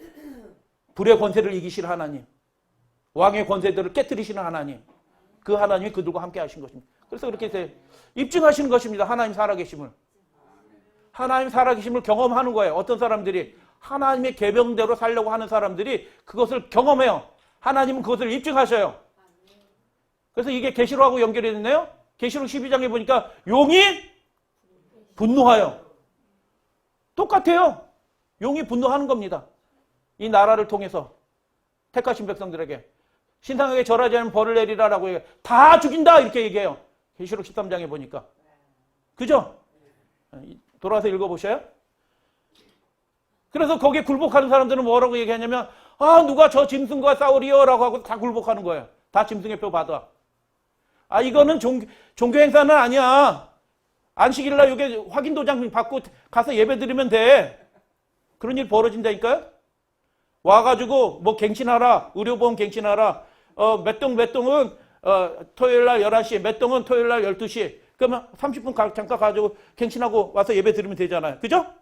불의 권세를 이기실 하나님, 왕의 권세들을 깨뜨리시는 하나님, 그 하나님이 그들과 함께 하신 것입니다. 그래서 그렇게 입증하시는 것입니다. 하나님 살아계심을. 하나님 살아계심을 경험하는 거예요. 어떤 사람들이 하나님의 계명대로 살려고 하는 사람들이 그것을 경험해요. 하나님은 그것을 입증하셔요. 그래서 이게 계시록하고 연결이 됐네요. 계시록 12장에 보니까 용이 분노하여. 똑같아요. 용이 분노하는 겁니다. 이 나라를 통해서 택하신 백성들에게 신상에게 절하지 않으면 벌을 내리라라고 얘기해요. 다 죽인다 이렇게 얘기해요. 계시록 13장에 보니까. 그죠? 돌아와서 읽어보셔요. 그래서 거기에 굴복하는 사람들은 뭐라고 얘기하냐면 누가 저 짐승과 싸우리요라고 하고 다 굴복하는 거예요. 다 짐승의 표 받아. 이거는 종교 행사는 아니야. 안식일날 이게 확인 도장 받고 가서 예배 드리면 돼. 그런 일 벌어진다니까요. 와가지고 갱신하라. 의료보험 갱신하라. 몇 동은 토요일날 11시, 몇 동은 토요일날 12시. 그러면 30분 잠깐 가지고 갱신하고 와서 예배 드리면 되잖아요. 그죠?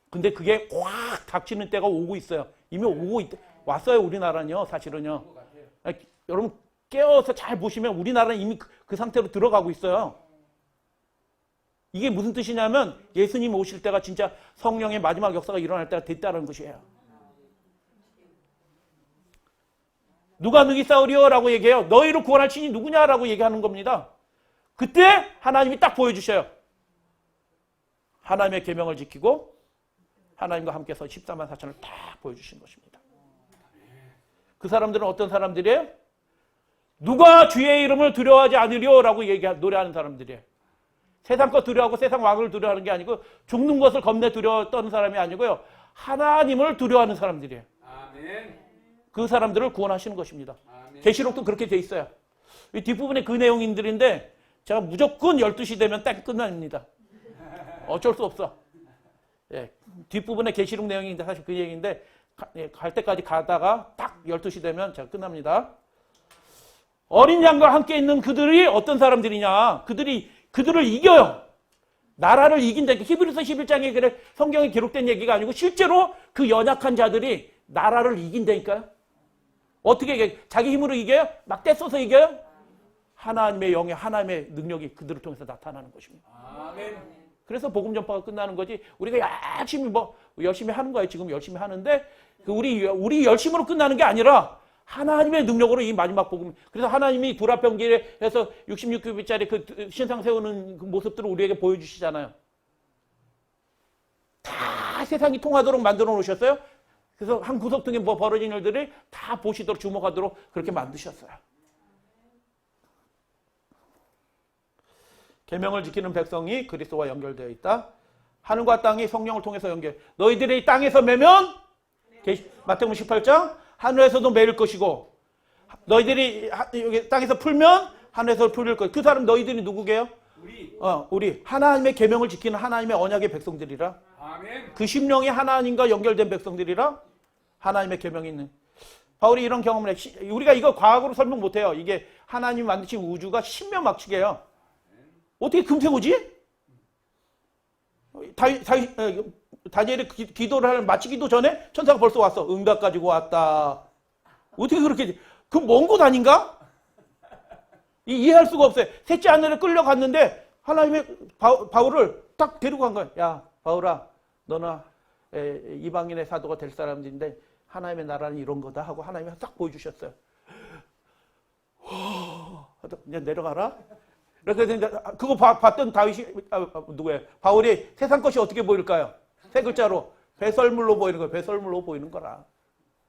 근데 그게 확 닥치는 때가 오고 있어요. 이미 왔어요. 우리나라는요. 사실은요. 여러분 깨어서 잘 보시면 우리나라는 이미 그 상태로 들어가고 있어요. 이게 무슨 뜻이냐면 예수님 오실 때가 진짜 성령의 마지막 역사가 일어날 때가 됐다는 것이에요. 누가 능히 싸우리요라고 얘기해요. 너희를 구원할 신이 누구냐라고 얘기하는 겁니다. 그때 하나님이 딱 보여주셔요. 하나님의 계명을 지키고 하나님과 함께서 14만 4천을 딱 보여주신 것입니다. 그 사람들은 어떤 사람들이에요? 누가 주의 이름을 두려워하지 않으리요라고 노래하는 사람들이에요. 세상 것 두려워하고 세상 왕을 두려워하는 게 아니고 죽는 것을 겁내 두려워 떠는 사람이 아니고요. 하나님을 두려워하는 사람들이에요. 아멘. 그 사람들을 구원하시는 것입니다. 계시록도 그렇게 돼 있어요. 이 뒷부분에 그 내용인들인데 제가 무조건 12시 되면 딱 끝납니다. 어쩔 수 없어. 예, 뒷부분에 계시록 내용인데 사실 그 얘기인데 갈 때까지 가다가 딱 12시 되면 제가 끝납니다. 어린 양과 함께 있는 그들이 어떤 사람들이냐. 그들을 이겨요. 나라를 이긴다. 히브리서 11장에 그래 성경에 기록된 얘기가 아니고 실제로 그 연약한 자들이 나라를 이긴다니까요. 어떻게 이겨요? 자기 힘으로 이겨요? 막 떼써서 이겨요? 하나님의 영의 하나님의 능력이 그들을 통해서 나타나는 것입니다. 아멘. 그래서 복음 전파가 끝나는 거지. 우리가 열심히 하는 거예요. 지금 열심히 하는데 우리 열심으로 끝나는 게 아니라 하나님의 능력으로 이 마지막 복음. 그래서 하나님이 두라평기에서 66규빗짜리 그 신상 세우는 그 모습들을 우리에게 보여주시잖아요. 다 세상이 통하도록 만들어 놓으셨어요. 그래서 한 구석통에 뭐 벌어진 일들을 다 보시도록 주목하도록 그렇게 만드셨어요. 계명을 지키는 백성이 그리스도와 연결되어 있다. 하늘과 땅이 성령을 통해서 연결. 너희들이 땅에서 매면 마태복음 18장 하늘에서도 매일 것이고 너희들이 여기 땅에서 풀면 하늘에서 풀릴 것. 그 사람 너희들이 누구게요? 우리 하나님의 계명을 지키는 하나님의 언약의 백성들이라. 아멘. 그 심령이 하나님과 연결된 백성들이라 하나님의 계명이 있는. 바울이 이런 경험을 해. 우리가 이거 과학으로 설명 못해요. 이게 하나님이 만드신 우주가 신명막치게요. 어떻게 금세 오지? 다니엘이 기도를 마치기도 전에 천사가 벌써 왔어. 응답 가지고 왔다. 어떻게 그렇게 그 먼 곳 아닌가? 이해할 수가 없어요. 셋째 하늘에 끌려갔는데 하나님의 바울을 딱 데리고 간 거야. 야 바울아 너나 이방인의 사도가 될 사람들인데 하나님의 나라는 이런 거다 하고 하나님이 딱 보여주셨어요. 이제 내려가라. 그래서 이제 그거 봤던 다윗이 누구예요? 바울이 세상 것이 어떻게 보일까요? 세 글자로 배설물로 보이는 거예요. 배설물로 보이는 거라.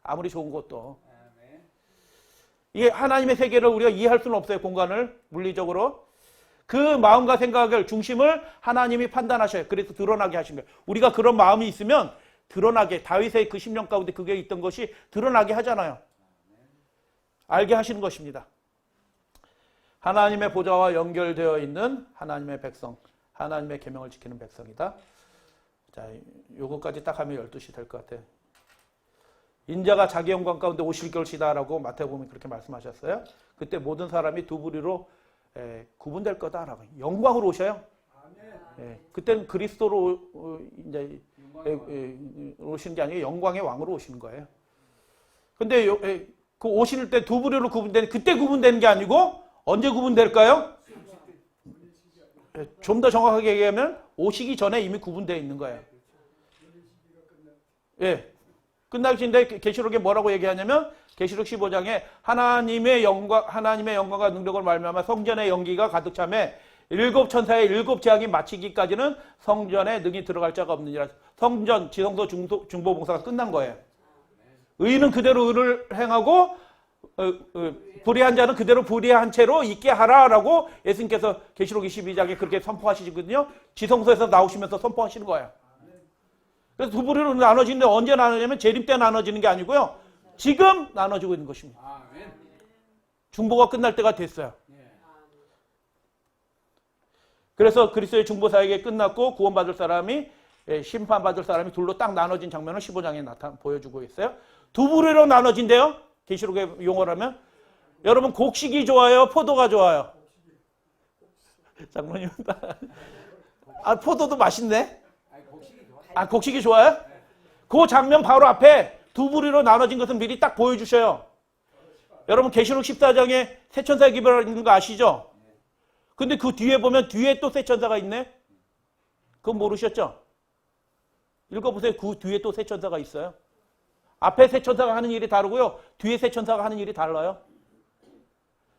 아무리 좋은 것도. 이게 하나님의 세계를 우리가 이해할 수는 없어요. 공간을 물리적으로. 그 마음과 생각을 중심을 하나님이 판단하셔요. 그래서 드러나게 하신 거예요. 우리가 그런 마음이 있으면 드러나게 다윗의 그 심령 가운데 그게 있던 것이 드러나게 하잖아요. 알게 하시는 것입니다. 하나님의 보좌와 연결되어 있는 하나님의 백성, 하나님의 계명을 지키는 백성이다. 자, 요거까지 딱 하면 12시 될 것 같아요. 인자가 자기 영광 가운데 오실 것이다라고 마태복음이 그렇게 말씀하셨어요. 그때 모든 사람이 두 부리로 구분될 거다라고. 영광으로 오셔요. 그때는 그리스도로 이제 오시는 게 아니고 영광의 왕으로 오시는 거예요. 근데 그 오실 때 두 부리로 구분되는 그때 구분되는 게 아니고 언제 구분될까요? 좀 더 정확하게 얘기하면 오시기 전에 이미 구분되어 있는 거예요. 예. 끝나기 전에 계시록에 뭐라고 얘기하냐면 계시록 15장에 하나님의 영광과 능력을 말미암아 성전의 연기가 가득 차매 일곱 천사의 일곱 제약이 마치기까지는 성전에 능히 들어갈 자가 없느니라. 성전, 지성소, 중보 봉사가 끝난 거예요. 의인은 그대로 의를 행하고 불의한 자는 그대로 불의한 채로 있게 하라라고 예수님께서 계시록 22장에 그렇게 선포하시거든요. 지성소에서 나오시면서 선포하시는 거예요. 그래서 두 부류로 나눠지는데 언제 나눠지냐면 재림 때 나눠지는 게 아니고요. 지금 나눠지고 있는 것입니다. 아멘. 중보가 끝날 때가 됐어요. 그래서 그리스도의 중보 사역이 끝났고 구원받을 사람이 심판받을 사람이 둘로 딱 나눠진 장면을 15장에 보여주고 있어요. 두 부류로 나눠진대요. 계시록의 용어로 하면. 여러분 곡식이 좋아요? 포도가 좋아요? 장로님. 포도도 맛있네. 곡식이 좋아요? 그 장면 바로 앞에 두 부류로 나눠진 것은 미리 딱 보여주셔요. 여러분 계시록 14장에 새 천사의 기별이 있는 거 아시죠? 근데 그 뒤에 보면 뒤에 또 새 천사가 있네? 그건 모르셨죠? 읽어보세요. 그 뒤에 또 새 천사가 있어요. 앞에 새 천사가 하는 일이 다르고요. 뒤에 새 천사가 하는 일이 달라요.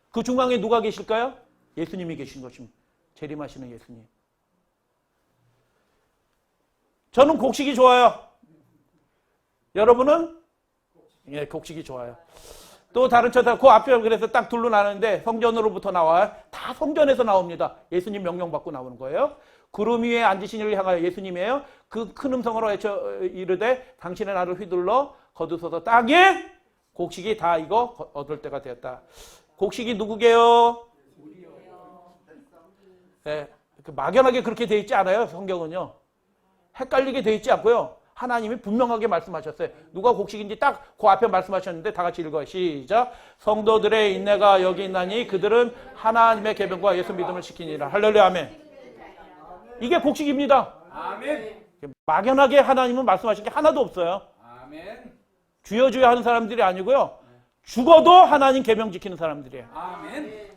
그 중앙에 누가 계실까요? 예수님이 계신 것입니다. 재림하시는 예수님. 저는 곡식이 좋아요. 여러분은? 예, 곡식이 좋아요. 또 다른 천사, 그 앞에 그래서 딱 둘로 나누는데 성전으로부터 나와요. 다 성전에서 나옵니다. 예수님 명령 받고 나오는 거예요. 구름 위에 앉으신 이를 향하여 예수님이에요. 그 큰 음성으로 외쳐 이르되 당신의 나를 휘둘러 거두소서 땅에 곡식이 다 이거 얻을 때가 되었다. 곡식이 누구게요? 네, 막연하게 그렇게 돼 있지 않아요. 성경은요. 헷갈리게 돼 있지 않고요. 하나님이 분명하게 말씀하셨어요. 누가 곡식인지 딱 그 앞에 말씀하셨는데 다 같이 읽어요. 시작. 성도들의 인내가 여기 있나니 그들은 하나님의 계명과 예수 믿음을 지키니라. 할렐루야 아멘. 이게 곡식입니다. 아멘. 막연하게 하나님은 말씀하신 게 하나도 없어요. 아멘. 주여 주여 하는 사람들이 아니고요. 죽어도 하나님 계명 지키는 사람들이에요. 아멘.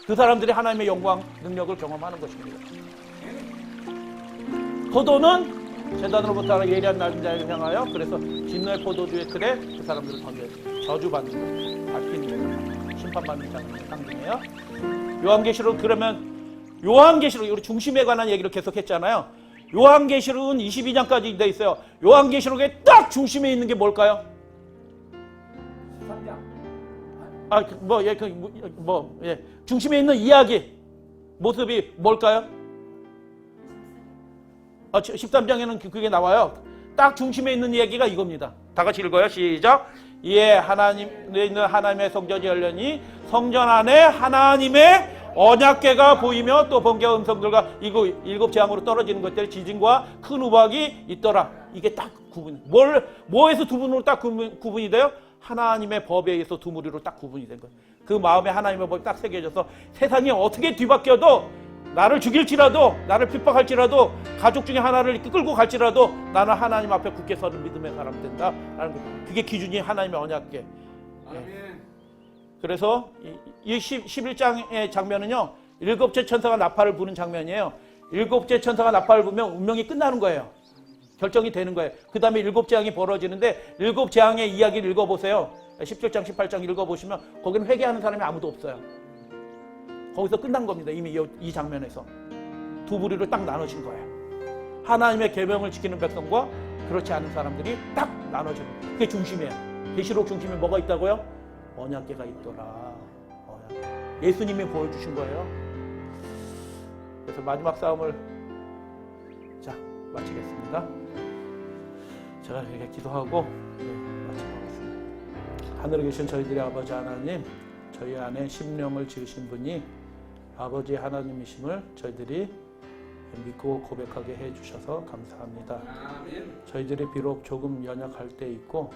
그 사람들이 하나님의 영광, 능력을 경험하는 것입니다. 포도는 제단으로부터 하나 예리한 날자를 향하여 그래서 진노의 포도주의 틀에 그 사람들을 던져 저주받는 거예요. 밟히는 거예요. 심판받는 자는 상징이에요. 요한계시록 그러면 요한계시록 우리 중심에 관한 얘기를 계속 했잖아요. 요한계시록은 22장까지 돼 있어요. 요한계시록의 딱 중심에 있는 게 뭘까요? 13장. 중심에 있는 이야기 모습이 뭘까요? 13장에는 그게 나와요. 딱 중심에 있는 이야기가 이겁니다. 다 같이 읽어요. 시작. 이에 하나님에 있는 하나님의 성전이 열려니 성전 안에 하나님의 언약궤가 보이며 또 번개와 음성들과 이거 7재앙으로 떨어지는 것들 지진과 큰 우박이 있더라. 이게 딱 구분. 뭐에서 두 분으로 딱 구분이 돼요? 하나님의 법에 의해서 두 무리로 딱 구분이 된 거예요. 그 마음에 하나님의 법이 딱 새겨져서 세상이 어떻게 뒤바뀌어도 나를 죽일지라도 나를 핍박할지라도 가족 중에 하나를 끌고 갈지라도 나는 하나님 앞에 굳게 서는 믿음의 사람 된다. 그게 기준이 하나님의 언약궤. 아멘. 그래서 이 11장의 장면은요. 7째 천사가 나팔을 부는 장면이에요. 7째 천사가 나팔을 부면 운명이 끝나는 거예요. 결정이 되는 거예요. 그 다음에 7재앙이 벌어지는데 7재앙의 이야기를 읽어보세요. 17장, 18장 읽어보시면 거기는 회개하는 사람이 아무도 없어요. 거기서 끝난 겁니다. 이미 이 장면에서. 두 부류로 딱 나눠진 거예요. 하나님의 계명을 지키는 백성과 그렇지 않은 사람들이 딱 나눠지는 거예요. 그게 중심이에요. 계시록 중심에 뭐가 있다고요? 언약궤가 있더라. 예수님이 보여주신 거예요. 그래서 마지막 싸움을 자 마치겠습니다. 제가 이렇게 기도하고 마치겠습니다. 하늘에 계신 저희들의 아버지 하나님, 저희 안에 심령을 지으신 분이 아버지 하나님이심을 저희들이 믿고 고백하게 해주셔서 감사합니다. 아멘. 저희들이 비록 조금 연약할 때 있고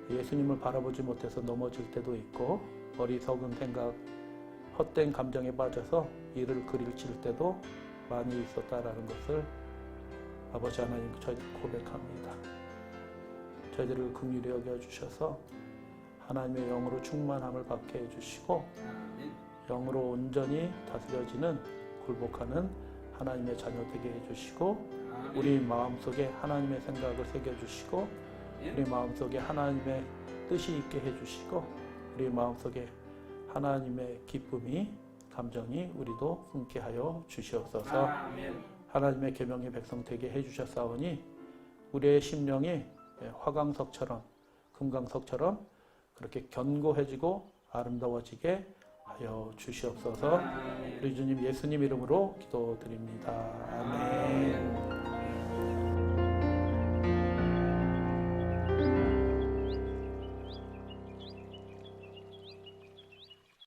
예수님을 바라보지 못해서 넘어질 때도 있고 어리석은 생각, 헛된 감정에 빠져서 이를 그릴 칠 때도 많이 있었다라는 것을 아버지 하나님 저희들 고백합니다. 저희들을 긍휼히 여겨주셔서 하나님의 영으로 충만함을 받게 해주시고 아멘. 영으로 온전히 다스려지는 굴복하는 하나님의 자녀 되게 해주시고 아멘. 우리 마음속에 하나님의 생각을 새겨주시고 우리 마음속에 하나님의 뜻이 있게 해주시고 우리 마음속에 하나님의 기쁨이 감정이 우리도 품게 하여 주시옵소서. 아멘. 하나님의 계명의 백성 되게 해주셨사오니 우리의 심령이 화강석처럼 금강석처럼 그렇게 견고해지고 아름다워지게 하여 주시옵소서. 우리 주님 예수님 이름으로 기도드립니다. 아멘.